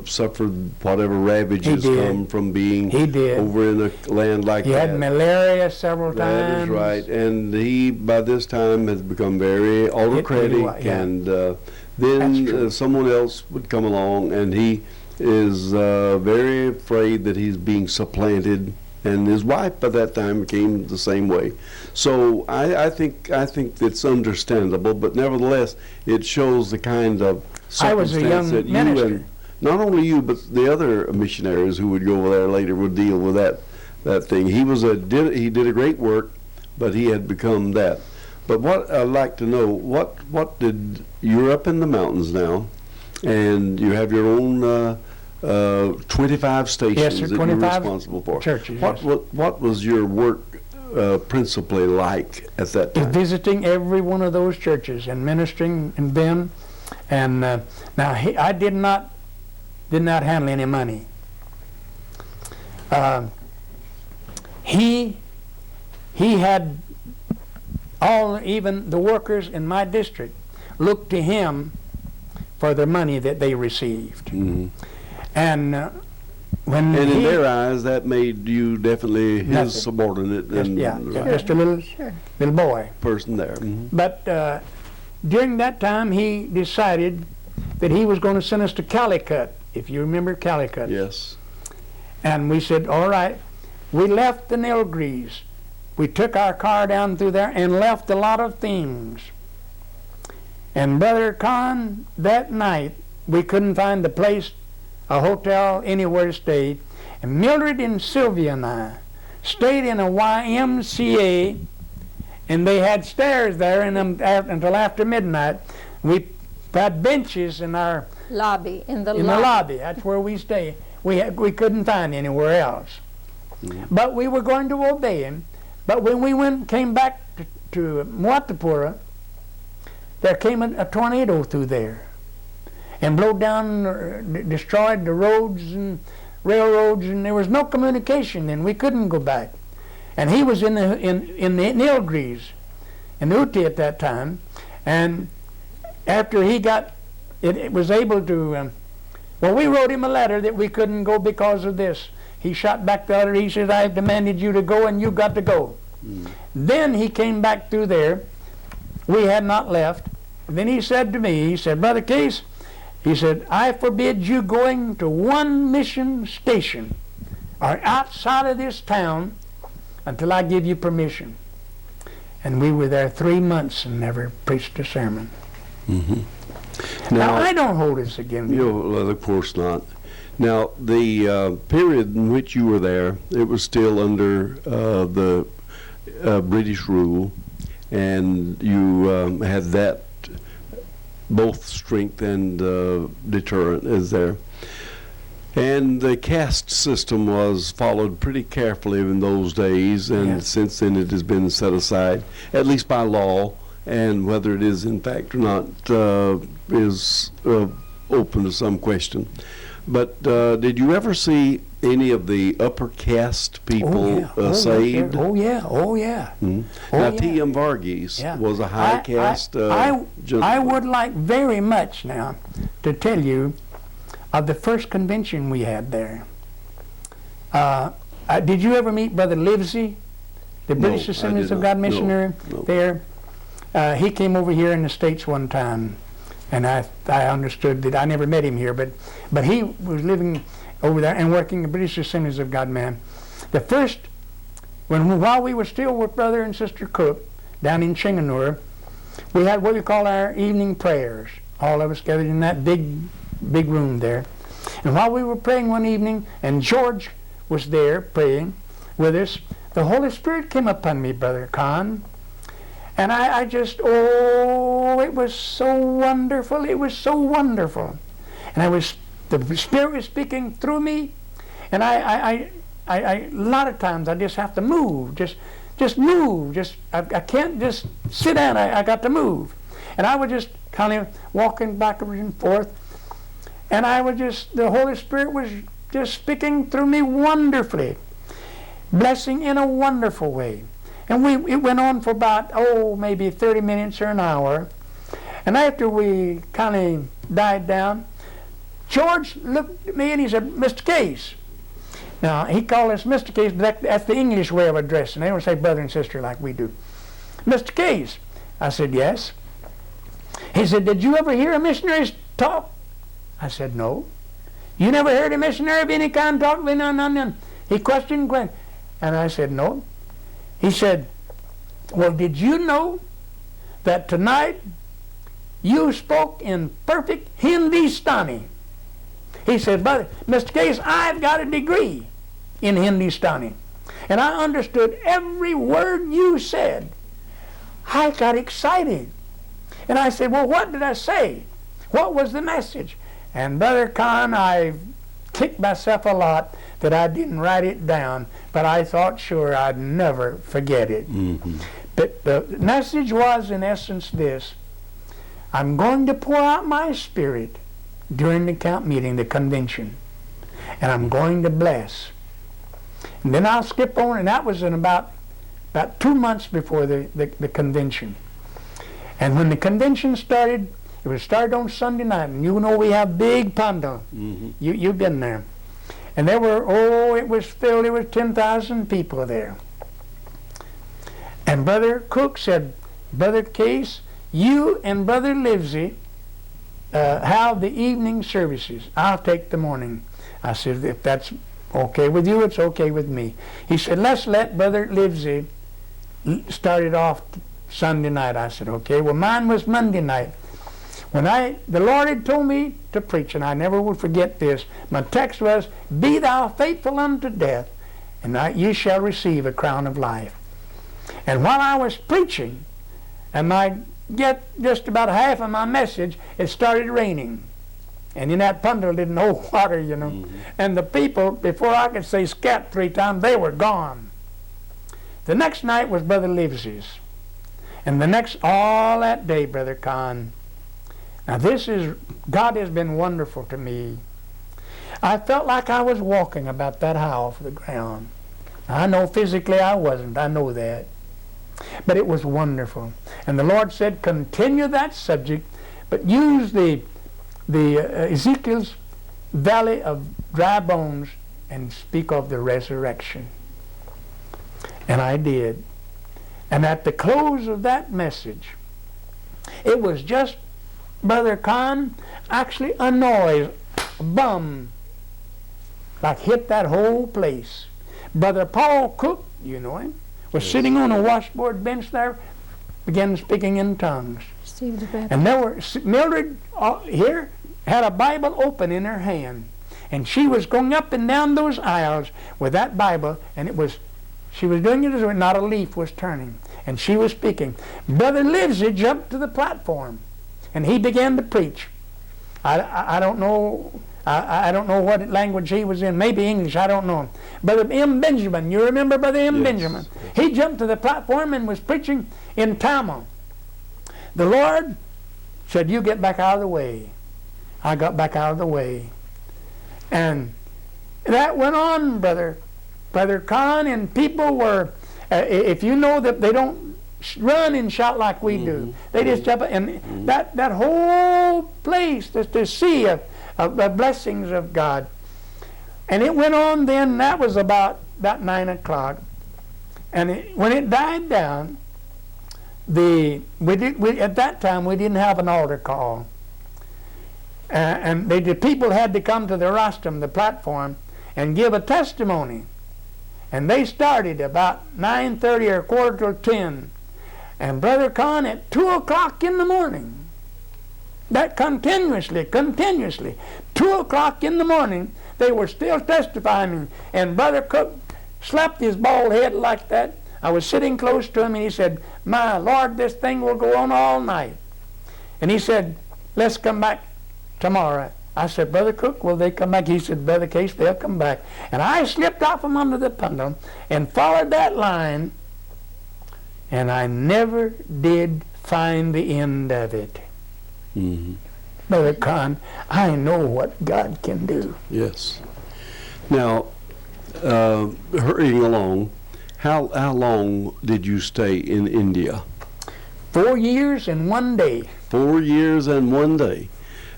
suffered whatever ravages come from being over in a land like that. He had malaria several times. That is right. And he, by this time, has become very autocratic. And then someone else would come along, and he is very afraid that he's being supplanted. And his wife, by that time, became the same way. So I think it's understandable, but nevertheless, it shows the kind of circumstance that you and not only you, but the other missionaries who would go over there later would deal with that thing. He did a great work, but he had become that. But what I'd like to know, you're up in the mountains now, and you have your own 25 stations that you're responsible for. Churches, what was your work principally like at that time? Visiting every one of those churches and ministering in them. And now I did not handle any money. He had even the workers in my district looked to him for the money that they received. Mm-hmm. And in their eyes, that made you definitely his subordinate. Just a little boy. Person there. Mm-hmm. But during that time, he decided that he was going to send us to Calicut, if you remember Calicut. Yes. And we said, all right. We left the Nilgries. We took our car down through there and left a lot of things. And Brother Conn, that night, we couldn't find the place, a hotel, anywhere to stay. And Mildred and Sylvia and I stayed in a YMCA, and they had stairs there until after midnight. We had benches in our lobby. In the lobby. That's where we stayed. We couldn't find anywhere else. Mm-hmm. But we were going to obey him. But when we came back to Muatapura, there came a tornado through there and blew down, destroyed the roads and railroads, and there was no communication then. We couldn't go back. And he was in the Nilgries, in Uti at that time, and after he got, it was able to, we wrote him a letter that we couldn't go because of this. He shot back the letter. He said, I've demanded you to go and you got to go. Mm. Then he came back through there. We had not left. Then he said to me, he said, Brother Case, he said, I forbid you going to one mission station or outside of this town until I give you permission. And we were there 3 months and never preached a sermon. Mm-hmm. Now, I don't hold this against you. Well, of course not. Now, the period in which you were there, it was still under the British rule, and you had that both strength and deterrent is there. And the caste system was followed pretty carefully in those days, and since then it has been set aside, at least by law, and whether it is in fact or not is open to some question. But did you ever see any of the upper caste people Oh, saved? Oh, yeah. Oh, yeah. Mhm. Oh, Now, yeah. T.M. Varghese Yeah. was a high caste I gentleman. would like very much now to tell you of the first convention we had there. Did you ever meet Brother Livesey, the No, British I Assemblies did of not. God missionary No. there? He came over here in the States one time, and I understood that I never met him here, but he was living over there and working the British Assemblies of God man. The first, while we were still with Brother and Sister Cook down in Chinganur, we had what we call our evening prayers. All of us gathered in that big room there. And while we were praying one evening, and George was there praying with us, the Holy Spirit came upon me, Brother Conn. And I just, it was so wonderful. It was so wonderful. And the Spirit was speaking through me. And I a lot of times I just have to move, just move. I can't just sit down. I got to move. And I was just kind of walking backwards and forth. And the Holy Spirit was just speaking through me wonderfully, blessing in a wonderful way. And it went on for about, maybe 30 minutes or an hour. And after we kind of died down, George looked at me and he said, "Mr. Case." Now, he called us Mr. Case, but that's the English way of addressing. They don't say brother and sister like we do. "Mr. Case." I said, "Yes." He said, "Did you ever hear a missionary talk?" I said, "No." "You never heard a missionary of any kind talk?" He questioned, and I said, "No." He said, "Well, did you know that tonight you spoke in perfect Hindustani?" He said, "Brother, Mr. Case, I've got a degree in Hindustani, and I understood every word you said." I got excited. And I said, "Well, what did I say? What was the message?" And Brother Conn, I kicked myself a lot that I didn't write it down, but I thought sure I'd never forget it. Mm-hmm. But the message was, in essence, this: I'm going to pour out my Spirit during the camp meeting, the convention, and I'm going to bless. And then I'll skip on, and that was in about 2 months before the convention. And when the convention started, it was started on Sunday night, and you know we have big pandal. Mm-hmm. You've been there. And there were, it was filled, there was 10,000 people there. And Brother Cook said, "Brother Case, you and Brother Livesey have the evening services. I'll take the morning." I said, "If that's okay with you, it's okay with me." He said, "Let's let Brother Livesey start it off Sunday night." I said, "Okay." Well, mine was Monday night. When the Lord had told me to preach, and I never will forget this, my text was, "Be thou faithful unto death, and you shall receive a crown of life." And while I was preaching, and I get just about half of my message, it started raining. And in that bundle didn't hold water, you know. Mm-hmm. And the people, before I could say scat 3 times, they were gone. The next night was Brother Livesey's. And all that day, Brother Conn. Now God has been wonderful to me. I felt like I was walking about that high off the ground. I know physically I wasn't, I know that. But it was wonderful. And the Lord said, continue that subject, but use the Ezekiel's valley of dry bones and speak of the resurrection. And I did. And at the close of that message, it was just, Brother Conn, actually a noise, a bum, like hit that whole place. Brother Paul Cook, you know him, was sitting on a washboard bench there, began speaking in tongues. And there were, Mildred here had a Bible open in her hand, and she was going up and down those aisles with that Bible, and she was doing it as if not a leaf was turning, and she was speaking. Brother Livesey jumped to the platform, and he began to preach. I don't know. I don't know what language he was in. Maybe English. I don't know. Brother M. Benjamin. You remember Brother M. Yes. Benjamin? He jumped to the platform and was preaching in Tamil. The Lord said, "You get back out of the way." I got back out of the way. And that went on, Brother Conn, and people were, if you know that they don't run and shout like we do, they just jump, and that whole place just to see the blessings of God. And it went on then, that was about 9 o'clock. And when it died down, at that time we didn't have an altar call. And the people had to come to the rostrum, the platform, and give a testimony. And they started about 9:30 or 9:45. And Brother Conn, at 2 o'clock in the morning, that continuously, 2 o'clock in the morning, they were still testifying. And Brother Cook slapped his bald head like that. I was sitting close to him, and he said, "My Lord, this thing will go on all night." And he said, "Let's come back tomorrow." I said, "Brother Cook, will they come back?" He said, "Brother Case, they'll come back." And I slipped off from under the pendulum and followed that line, and I never did find the end of it. Brother Conn, I know what God can do. Yes. Now, hurrying along, how long did you stay in India? 4 years and 1 day. 4 years and 1 day.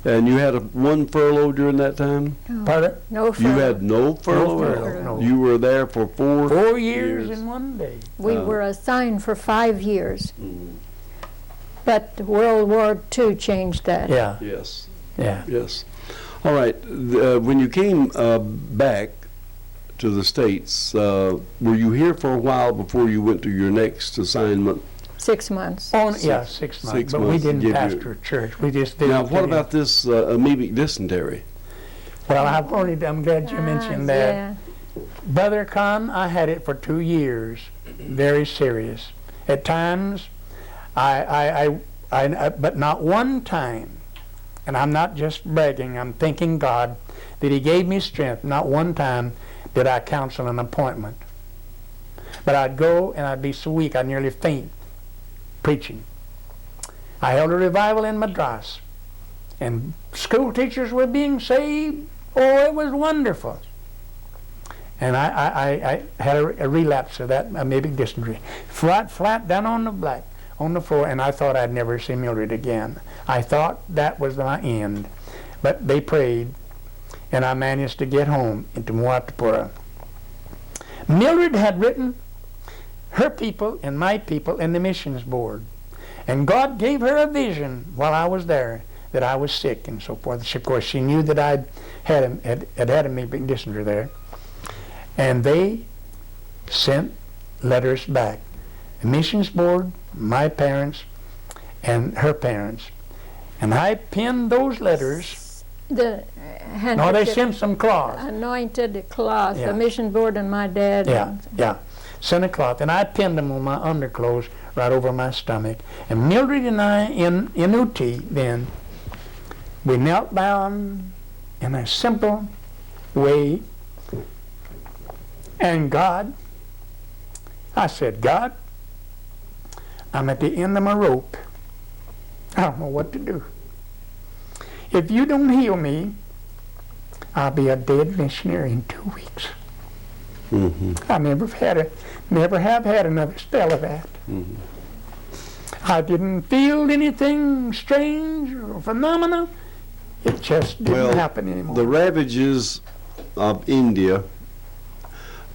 And you had one furlough during that time? Pardon? No furlough. You had no furlough? No furlough, no. You were there for 4 years and 1 day. We were assigned for 5 years. But World War II changed that. Yeah. Yes. Yeah. Yes. All right. When you came back to the States, were you here for a while before you went to your next assignment? 6 months. Oh, yeah, 6 months. 6 but months we to didn't give pastor a church. We just did. Now, what about this amoebic dysentery? Well, I'm glad you mentioned that. Yeah. Brother Conn, I had it for 2 years. Very serious. At times, but not one time, and I'm not just bragging, I'm thanking God that He gave me strength. Not one time did I counsel an appointment. But I'd go and I'd be so weak I'd nearly faint preaching. I held a revival in Madras, and school teachers were being saved. Oh, it was wonderful. And I had a relapse of that amoebic dysentery, flat down on the floor, and I thought I'd never see Mildred again. I thought that was my end. But they prayed, and I managed to get home into Moatapura. Mildred had written her people and my people in the missions board, and God gave her a vision while I was there that I was sick and so forth. Of course, she knew that I'd had amoebic dysentery there, and they sent letters back. The missions board, my parents, and her parents, and I penned those letters. The No, they sent some cloth. anointed cloth, Yeah. the mission board and my dad. Yeah. Sent a cloth, and I pinned them on my underclothes right over my stomach. And Mildred and I, in Uti then, we knelt down in a simple way, and God, I said, "God, I'm at the end of my rope. I don't know what to do. If you don't heal me, I'll be a dead missionary in 2 weeks." I never have had another spell of that. I didn't feel anything strange or phenomena. It just didn't happen anymore. The ravages of India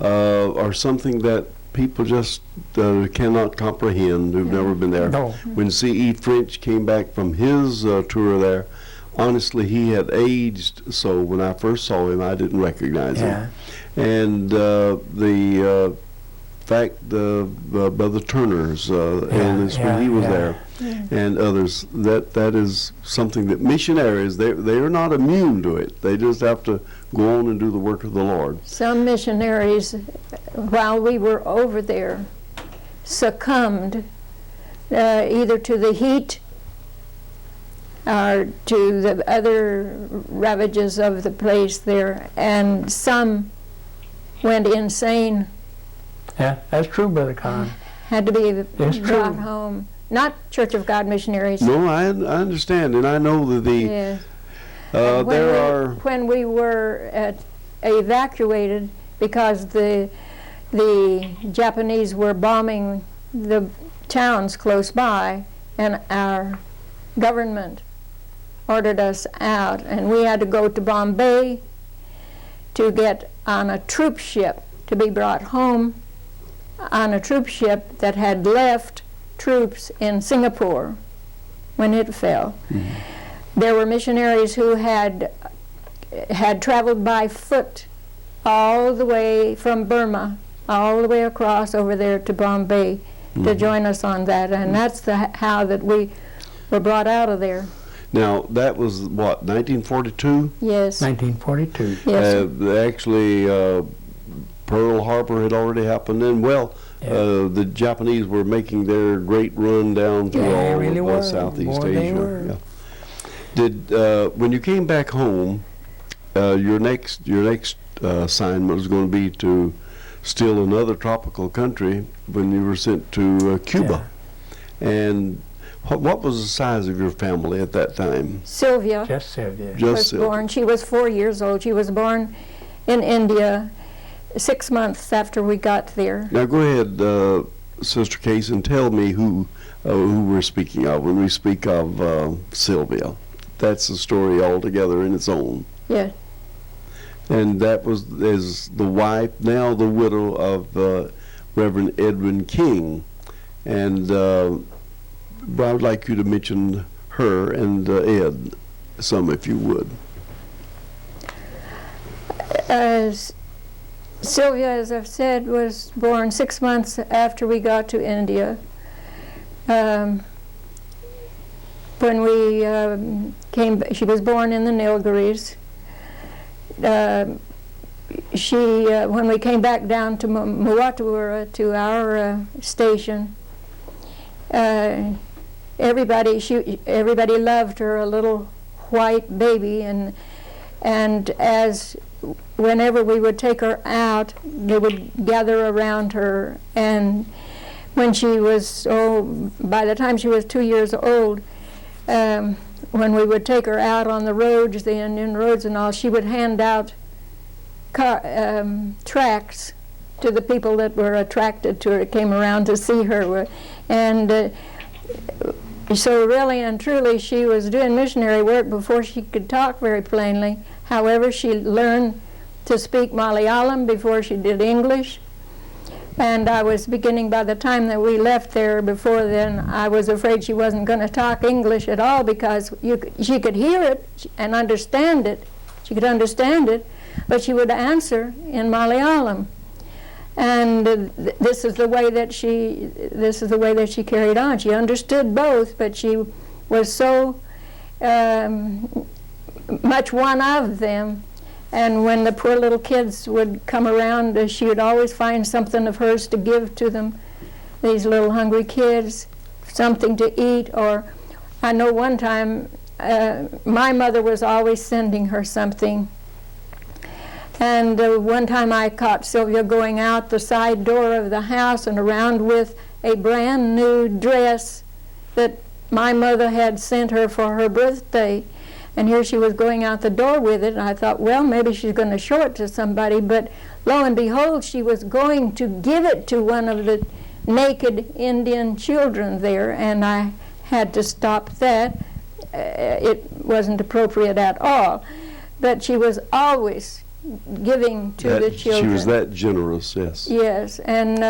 are something that people just cannot comprehend who've never been there. No. When C.E. French came back from his tour there, honestly, he had aged so when I first saw him, I didn't recognize him. And the fact Brother Turner's, and it's when he was there, and others, that is something that missionaries, they are not immune to it. They just have to go on and do the work of the Lord. Some missionaries, while we were over there, succumbed either to the heat or to the other ravages of the place there, and some went insane. Yeah, that's true, Brother Conn. Had to be It's brought true. home. Not Church of God missionaries. No, I understand, and I know that Yes. And there are. when we were at evacuated because the Japanese were bombing the towns close by, and our government ordered us out, and we had to go to Bombay to get on a troop ship to be brought home on a troop ship that had left troops in Singapore when it fell. Mm-hmm. There were missionaries who had traveled by foot all the way from Burma, all the way across over there to Bombay to join us on that, and that's how that we were brought out of there. Now, that was, what, 1942? Yes. 1942. Yes. Actually, Pearl Harbor had already happened, and the Japanese were making their great run down through all of Southeast Asia. Yeah. Did when you came back home, your next assignment was going to be to still another tropical country when you were sent to Cuba, and what was the size of your family at that time? Sylvia. Just Sylvia. Was born. She was 4 years old. She was born in India 6 months after we got there. Now go ahead, Sister Case, and tell me who we're speaking of when we speak of Sylvia. That's a story altogether in its own. Yeah. And that was as the wife, now the widow of Reverend Edwin King. And I would like you to mention her and Ed some, if you would. Sylvia, as I've said, was born 6 months after we got to India. When we came, she was born in the Nilgiris. When we came back down to Muatawara, to our station, everybody loved her, a little white baby, and as whenever we would take her out, they would gather around her. And when she was, by the time she was 2 years old, when we would take her out on the roads, the Indian roads and all, she would hand out tracts to the people that were attracted to her, came around to see her. And so really and truly she was doing missionary work before she could talk very plainly. However, she learned to speak Malayalam before she did English. And I was beginning, by the time that we left there, before then, I was afraid she wasn't going to talk English at all, because she could hear it and understand it. She could understand it, but she would answer in Malayalam. And this is the way that she carried on. She understood both, but she was so much one of them. And when the poor little kids would come around, she would always find something of hers to give to them, these little hungry kids, something to eat. Or I know one time my mother was always sending her something. And one time I caught Sylvia going out the side door of the house and around with a brand new dress that my mother had sent her for her birthday. And here she was going out the door with it, and I thought, well, maybe she's going to show it to somebody. But lo and behold, she was going to give it to one of the naked Indian children there, and I had to stop that. It wasn't appropriate at all. But she was always giving to the children. She was that generous, yes. Yes, and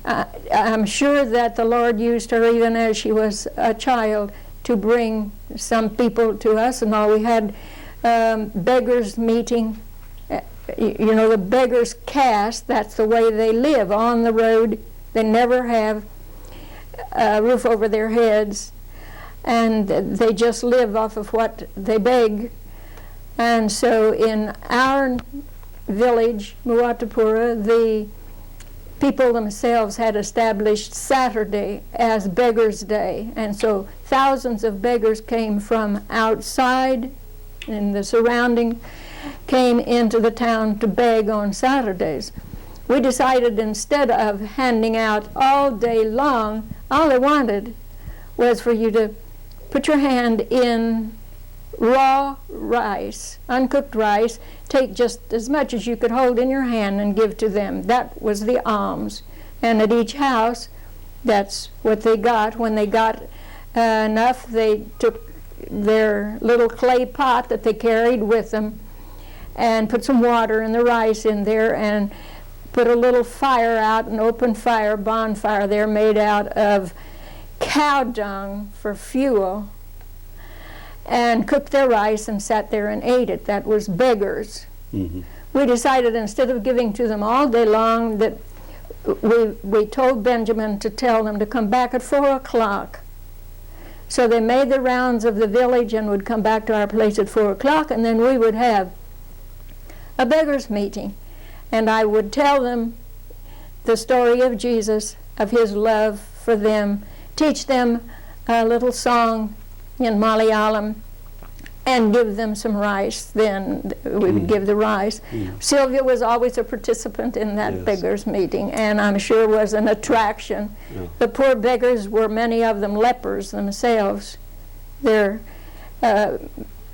I'm sure that the Lord used her even as she was a child to bring some people to us and all. We had beggars meeting. You know, the beggars caste, that's the way they live, on the road. They never have a roof over their heads, and they just live off of what they beg. And so in our village, Muatapura, the people themselves had established Saturday as Beggars' Day, and so thousands of beggars came from outside in the surrounding, came into the town to beg on Saturdays. We decided, instead of handing out all day long, all they wanted was for you to put your hand in raw rice, uncooked rice, take just as much as you could hold in your hand and give to them. That was the alms. And at each house, that's what they got. When they got enough, they took their little clay pot that they carried with them and put some water and the rice in there and put a little fire out, an open fire, bonfire there made out of cow dung for fuel, and cooked their rice and sat there and ate it. That was beggars. Mm-hmm. We decided instead of giving to them all day long that we told Benjamin to tell them to come back at 4 o'clock. So they made the rounds of the village and would come back to our place at 4 o'clock, and then we would have a beggars' meeting. And I would tell them the story of Jesus, of his love for them, teach them a little song in Malayalam, and give them some rice. Then we would give the rice. Sylvia was always a participant in that beggars' meeting, and I'm sure was an attraction. The poor beggars were, many of them, lepers themselves. Their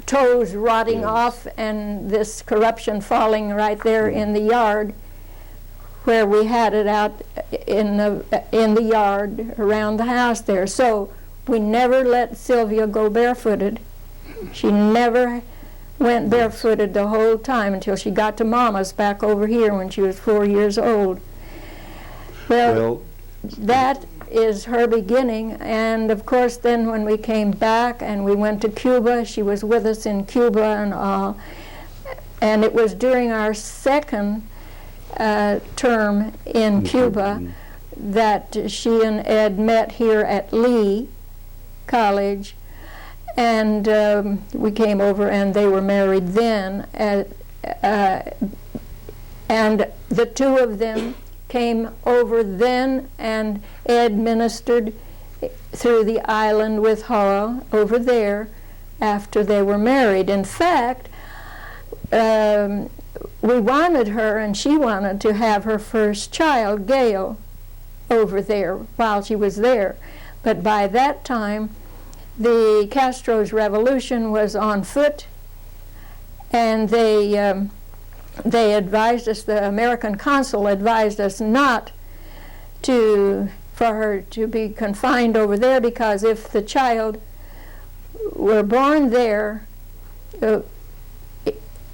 toes rotting off, and this corruption falling right there in the yard where we had it out in the yard around the house there. So we never let Sylvia go barefooted. She never went barefooted the whole time until she got to Mama's back over here when she was 4 years old. Well, that is her beginning. And of course then when we came back and we went to Cuba, she was with us in Cuba and all. And it was during our second term in Cuba that she and Ed met here at Lee College, and we came over and they were married then, and the two of them came over then, and Ed ministered through the island with Hoyle over there after they were married. In fact, we wanted her, and she wanted to have her first child, Gail, over there while she was there. But by that time, the Castro's revolution was on foot, and they advised us, the American consul advised us not for her to be confined over there, because if the child were born there,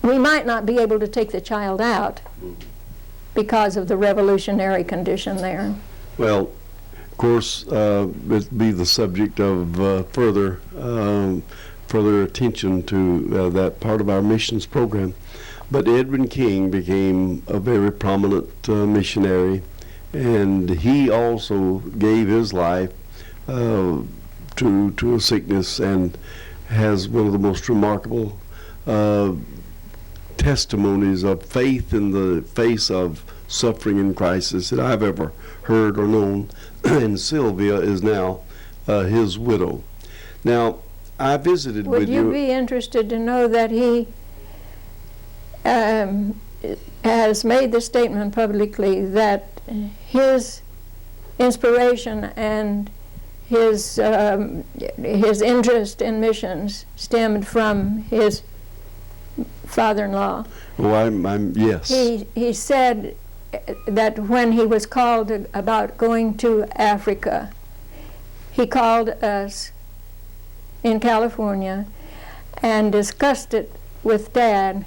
we might not be able to take the child out because of the revolutionary condition there. Well, of course, it'd be the subject of further attention to that part of our missions program. But Edwin King became a very prominent missionary, and he also gave his life to a sickness, and has one of the most remarkable testimonies of faith in the face of suffering and crisis that I've ever heard or known. And Sylvia is now his widow. Now, I visited with you. Would you be interested to know that he has made the statement publicly that his inspiration and his interest in missions stemmed from his father-in-law? Oh, yes. He said that when he was called about going to Africa, he called us in California and discussed it with Dad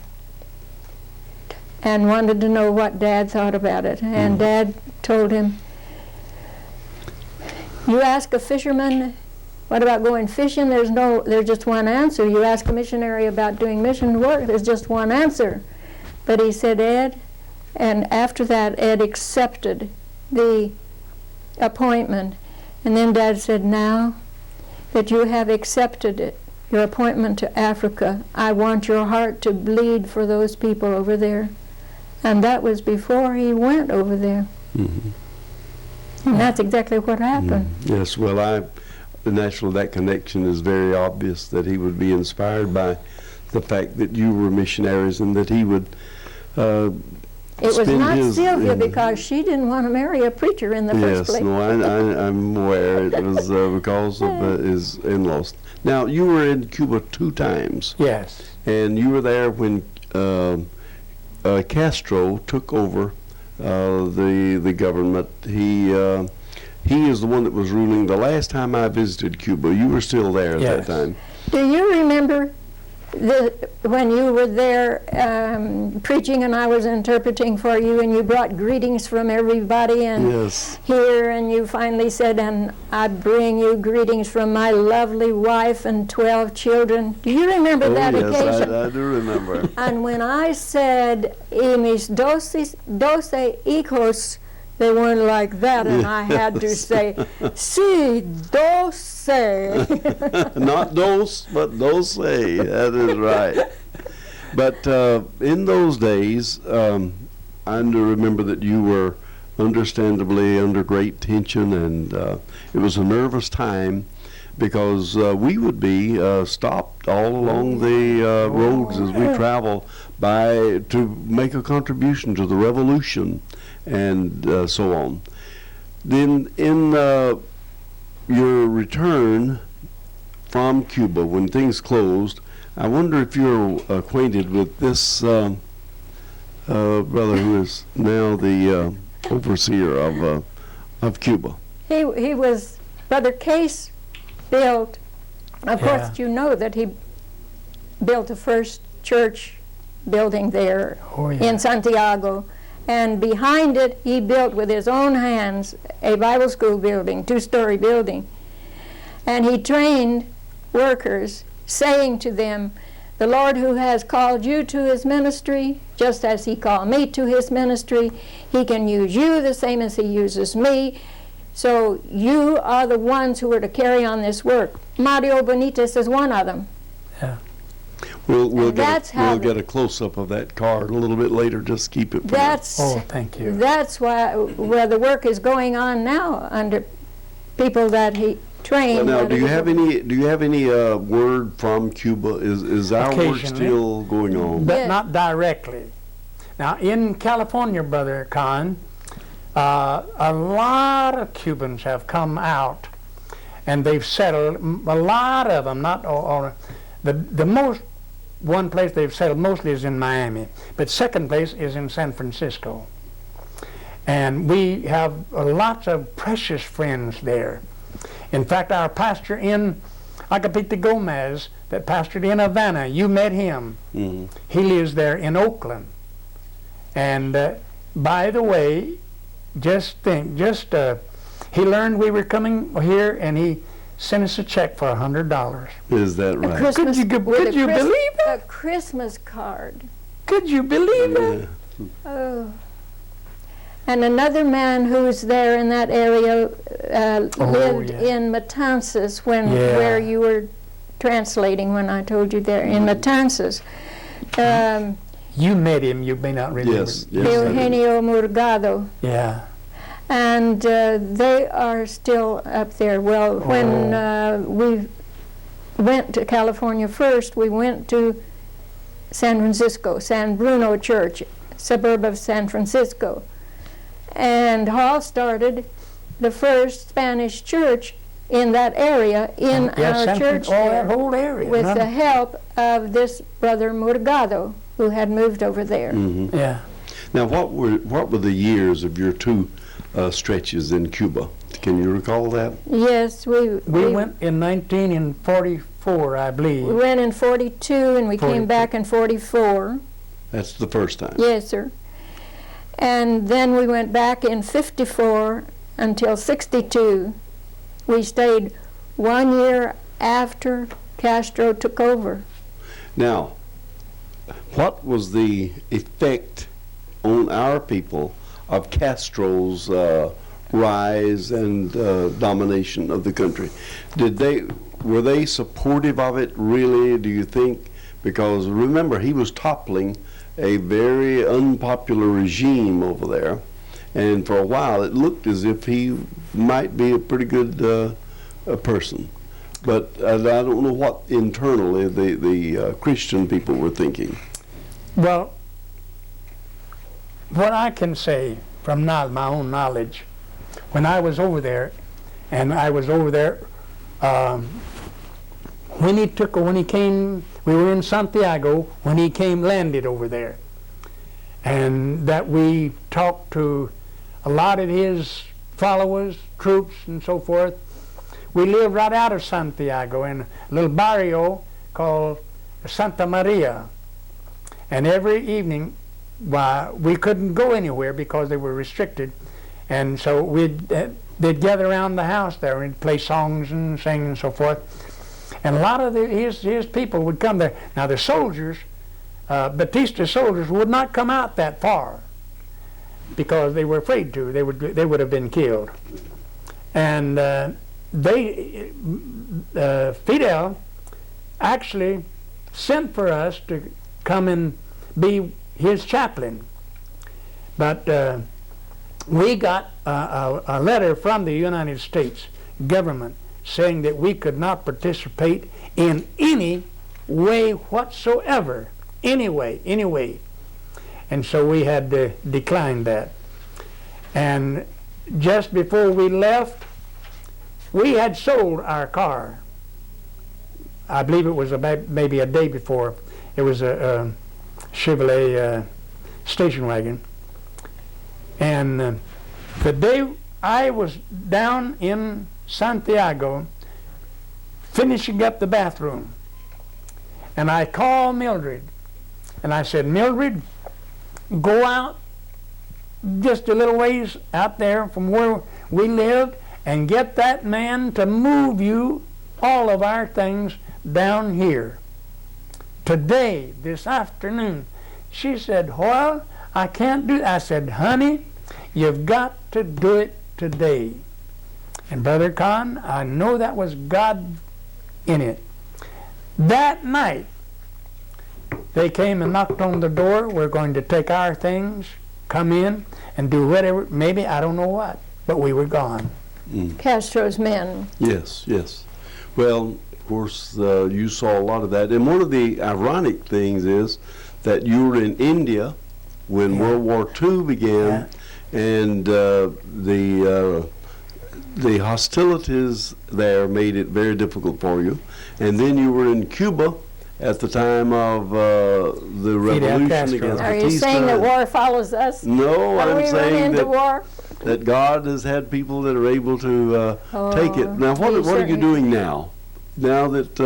and wanted to know what Dad thought about it. And Dad told him, you ask a fisherman, what about going fishing? There's just one answer. You ask a missionary about doing mission work, there's just one answer. But he said, Ed, and after that, Ed accepted the appointment. And then Dad said, now that you have accepted it, your appointment to Africa, I want your heart to bleed for those people over there. And that was before he went over there. Mm-hmm. And that's exactly what happened. Yes, well, naturally that connection is very obvious, that he would be inspired by the fact that you were missionaries, and that he would It was spend not his- Sylvia, because she didn't want to marry a preacher in the first Yes, place. no, I'm aware it was because of his in-laws. Now, you were in Cuba 2 times, Yes. and you were there when Castro took over the government. He is the one that was ruling. The last time I visited Cuba, you were still there at Yes. that time. Do you remember when you were there preaching and I was interpreting for you, and you brought greetings from everybody and Yes. here, and you finally said, "And I bring you greetings from my lovely wife and 12 children." Do you remember that yes, occasion? I do remember. And when I said, "Y mis 12 hijos," they weren't like that, and I had to say, "Sí, 12." Not dos, but doce. That is right. But in those days, I remember that you were understandably under great tension, and it was a nervous time because we would be stopped all along the roads as we travel to make a contribution to the revolution and so on. Then in your return from Cuba, when things closed, I wonder if you're acquainted with this brother who is now the overseer of Cuba. He was, Brother Case built, of Yeah. course you know that he built the first church building there Oh, yeah. in Santiago, and behind it he built with his own hands a Bible school building, 2-story building, and he trained workers, saying to them, "The Lord who has called you to his ministry, just as he called me to his ministry, he can use you the same as he uses me. So you are the ones who are to carry on this work." Mario Benitez is one of them. Yeah. We'll that's how we'll get a close-up of that card a little bit later. Just keep it for now. That's Oh, thank you. that's where the work is going on now, under people that he trained. Now, do you have under- any word from Cuba? Is our work Occasionally. still going on? But Yeah. not directly. Now, in California, Brother Conn, a lot of Cubans have come out, and they've settled. A lot of them, not all. The most one place they've settled mostly is in Miami, but second place is in San Francisco. And we have lots of precious friends there. In fact, our pastor in Agapito Gomez, that pastored in Havana, you met him. Mhm. He lives there in Oakland. And by the way, just think, he learned we were coming here, and he sent us a check for $100. Is that a right? Christmas, Could you- with could a you believe a Christmas card. Could you believe it? Yeah. Oh. And another man who's there in that area lived yeah. in Matanzas Yeah. where you were translating when I told you there, in Matanzas. You met him, you may not remember. Yes, yes. I do. Eugenio Murgado. Yeah. And they are still up there. Well, when we went to California first, we went to San Francisco, San Bruno Church, suburb of San Francisco. And Hall started the first Spanish church in that area, in our church All there, that whole area. with huh? the help of this brother Murgado, who had moved over there. Mhm. Yeah. Now, what were the years of your 2 stretches in Cuba? Can you recall that? Yes, We went in 1944, I believe. We went in 42 and we 42. came back in 44. That's the first time. Yes, sir. And then we went back in 54 until 62. We stayed 1 year after Castro took over. Now, what was the effect on our people of Castro's rise and domination of the country? Were they supportive of it, really, do you think? Because remember, he was toppling a very unpopular regime over there, and for a while it looked as if he might be a pretty good person. But I don't know what internally the Christian people were thinking. Well, what I can say from my own knowledge, when I was over there, and I was over there when he came, we were in Santiago when he landed over there, and that we talked to a lot of his followers, troops, and so forth. We lived right out of Santiago in a little barrio called Santa Maria, and every evening, we couldn't go anywhere because they were restricted, and so they'd gather around the house there and play songs and sing and so forth. And a lot of his people would come there. Now the soldiers, Batista soldiers, would not come out that far because they were afraid to. They would have been killed. And Fidel actually sent for us to come and be his chaplain. But we got a letter from the United States government saying that we could not participate in any way whatsoever, any way. And so we had to decline that. And just before we left, we had sold our car. I believe it was maybe a day before. It was a Chevrolet station wagon. And the day I was down in Santiago finishing up the bathroom, and I called Mildred, and I said, Mildred, go out just a little ways out there from where we lived and get that man to move you all of our things down here today, this afternoon. She said, Hoyle, I can't do that. I said, honey, you've got to do it today. And Brother Conn, I know that was God in it. That night, they came and knocked on the door. We're going to take our things, come in, and do whatever, maybe, I don't know what, but we were gone. Castro's men. Yes, yes. Well, of course, you saw a lot of that. And one of the ironic things is that you were in India when World War II began, and the hostilities there made it very difficult for you. And then you were in Cuba at the time of the revolution against Batista. Are you saying that war follows us? No, I'm saying war? that God has had people that are able to take it. Now, what are you doing now? Now that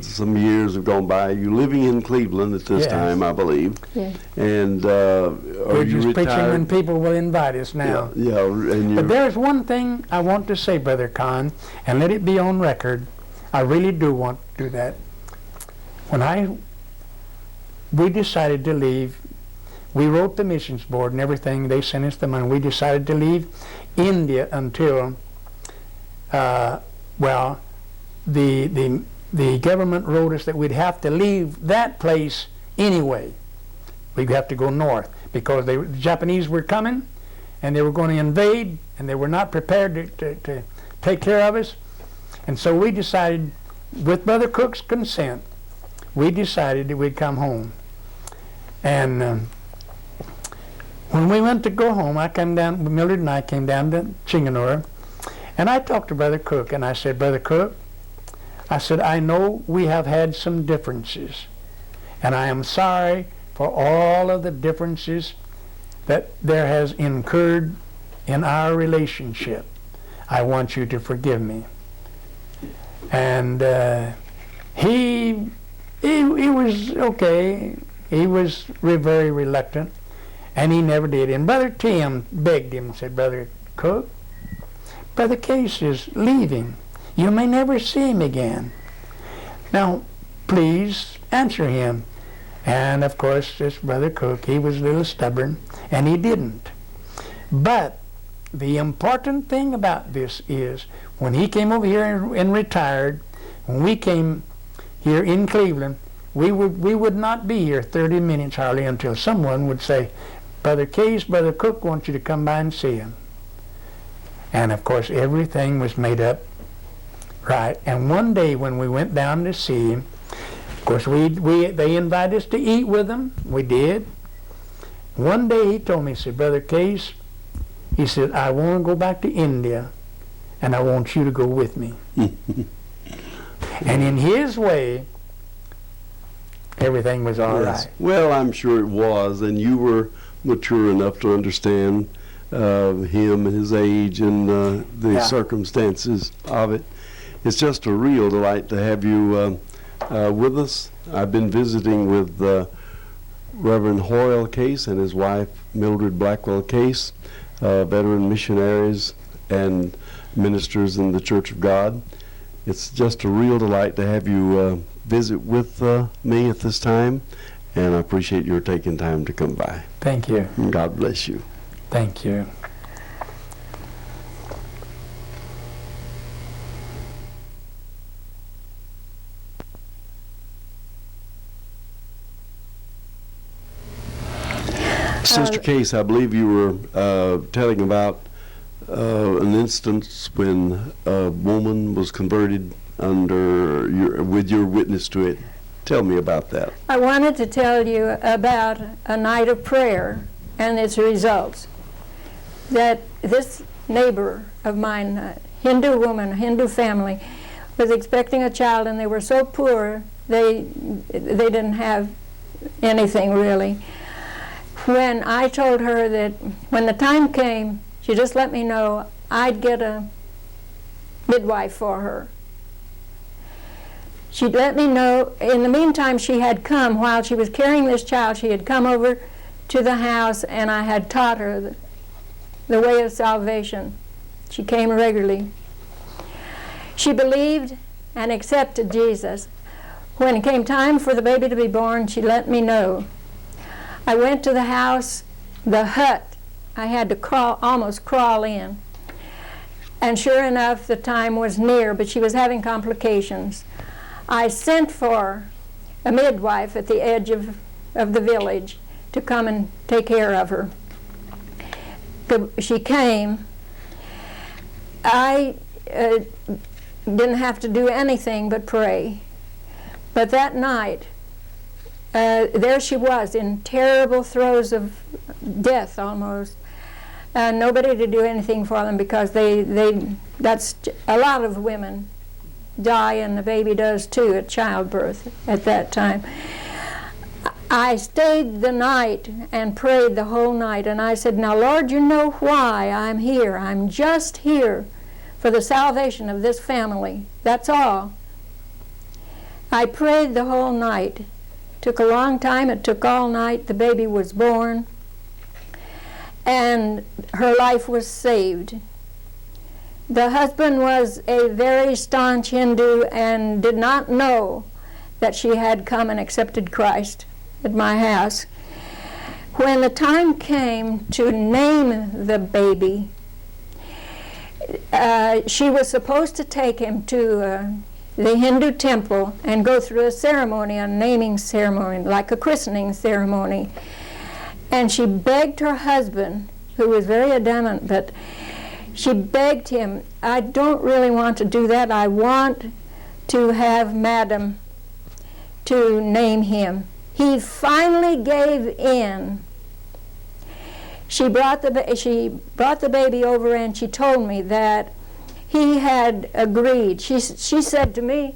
some years have gone by, you're living in Cleveland at this time, I believe. Yeah. And we're you just retired? preaching when people will invite us now. Yeah, and But there's one thing I want to say, Brother Conn, and let it be on record. I really do want to do that. When we decided to leave, we wrote the missions board and everything. They sent us the money. We decided to leave India until, the government wrote us that we'd have to leave that place anyway. We'd have to go north because the Japanese were coming and they were going to invade, and they were not prepared to take care of us. And so we decided, with Brother Cook's consent, we decided that we'd come home. And when we went to go home, Mildred and I came down to Chinganore, and I talked to Brother Cook, and I said, Brother Cook, I said, I know we have had some differences, and I am sorry for all of the differences that there has incurred in our relationship. I want you to forgive me. And he was okay. He was very reluctant, and he never did. And Brother Tim begged him and said, Brother Cook, Brother Case is leaving. You may never see him again. Now, please answer him. And of course, this Brother Cook, he was a little stubborn, and he didn't. But the important thing about this is, when he came over here and retired, when we came here in Cleveland, we would not be here 30 minutes hardly until someone would say, Brother Case, Brother Cook wants you to come by and see him. And of course, everything was made up right. And one day when we went down to see him, of course, they invited us to eat with them. We did. One day he told me, he said, Brother Case, he said, I want to go back to India, and I want you to go with me. And in his way, everything was all right. Well, I'm sure it was, and you were mature enough to understand him and his age and the circumstances of it. It's just a real delight to have you with us. I've been visiting with Reverend Hoyle Case and his wife Mildred Blackwell Case, veteran missionaries and ministers in the Church of God. It's just a real delight to have you visit with me at this time, and I appreciate your taking time to come by. Thank you. God bless you. Thank you. Sister Case, I believe you were telling about an instance when a woman was converted with your witness to it. Tell me about that. I wanted to tell you about a night of prayer and its results. That this neighbor of mine, a Hindu woman, a Hindu family, was expecting a child, and they were so poor they didn't have anything really. When I told her that when the time came, she just let me know I'd get a midwife for her. She'd let me know. In the meantime, she had come, while she was carrying this child, she had come over to the house, and I had taught her the way of salvation. She came regularly. She believed and accepted Jesus. When it came time for the baby to be born, she let me know. I went to the house, the hut. I had to almost crawl in. And sure enough, the time was near, but she was having complications. I sent for a midwife at the edge of the village to come and take care of her. She came. I didn't have to do anything but pray. But that night, there she was in terrible throes of death almost. Nobody to do anything for them, because that's a lot of women die, and the baby does too at childbirth at that time. I stayed the night and prayed the whole night, and I said, now Lord, you know why I'm here. I'm just here for the salvation of this family. That's all. I prayed the whole night. Took a long time. It took all night. The baby was born, and her life was saved. The husband was a very staunch Hindu and did not know that she had come and accepted Christ at my house. When the time came to name the baby, she was supposed to take him to the Hindu temple and go through a ceremony, a naming ceremony, like a christening ceremony. And she begged her husband, who was very adamant, but she begged him, I don't really want to do that. I want to have Madam to name him. He finally gave in. She brought the baby over, and she told me that he had agreed. She said to me,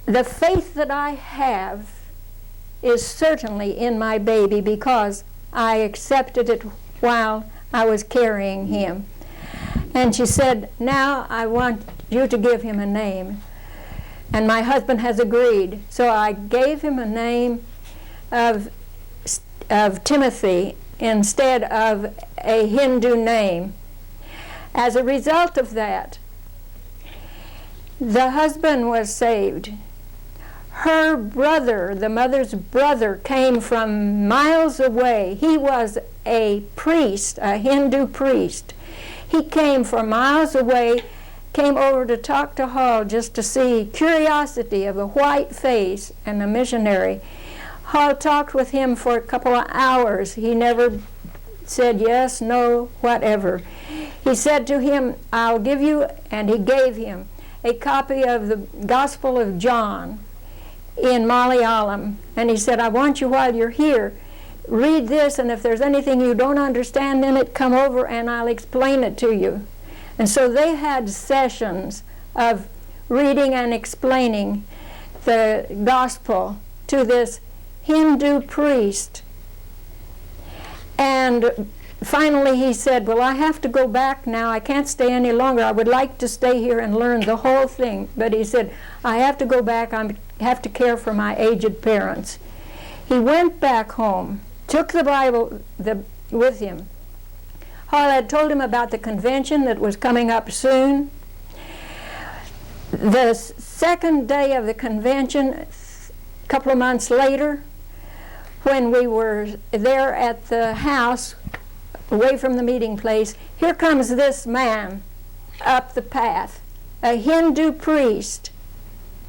the faith that I have is certainly in my baby, because I accepted it while I was carrying him. And she said, now I want you to give him a name. And my husband has agreed. So I gave him a name of Timothy instead of a Hindu name. As a result of that, the husband was saved. Her brother, the mother's brother, came from miles away. He was a priest, a Hindu priest. He came from miles away, came over to talk to Hall just to see curiosity of a white face and a missionary. Hall talked with him for a couple of hours. He never said yes, no, whatever. He said to him, I'll give you, and he gave him a copy of the Gospel of John in Malayalam. And he said, I want you, while you're here, read this, and if there's anything you don't understand in it, come over and I'll explain it to you. And so they had sessions of reading and explaining the gospel to this Hindu priest. And finally he said, well, I have to go back now. I can't stay any longer. I would like to stay here and learn the whole thing. But he said, I have to go back. I have to care for my aged parents. He went back home, took the Bible with him. Hoyle had told him about the convention that was coming up soon. The second day of the convention, a couple of months later, when we were there at the house, away from the meeting place, here comes this man up the path, a Hindu priest,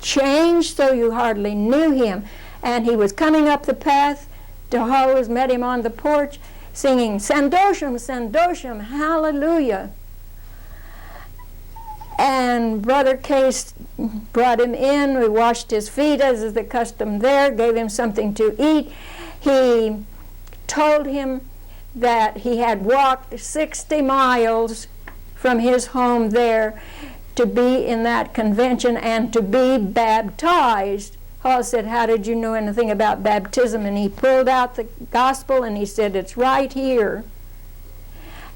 changed so you hardly knew him. And he was coming up the path. Hoyle met him on the porch, singing, Sandosham, Sandosham, hallelujah. And Brother Case brought him in. We washed his feet, as is the custom there, gave him something to eat. He told him that he had walked 60 miles from his home there to be in that convention and to be baptized. Hoyle said, how did you know anything about baptism? And he pulled out the gospel and he said, it's right here.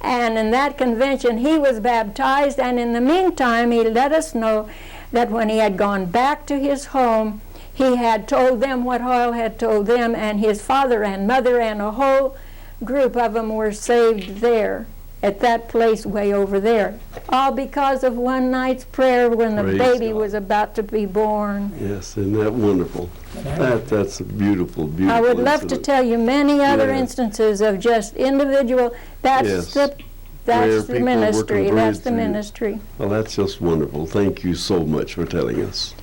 And in that convention he was baptized, and in the meantime he let us know that when he had gone back to his home, he had told them what Hoyle had told them, and his father and mother and a whole group of them were saved there at that place way over there, all because of one night's prayer when the Praise baby God. was about to be born. Yes, isn't that wonderful? That's a beautiful, beautiful I would love to incident. tell you many other Yeah. instances of just individual. That's Yes. the Where that's the people ministry. working That's the through. ministry. Well, that's just wonderful. Thank you so much for telling us.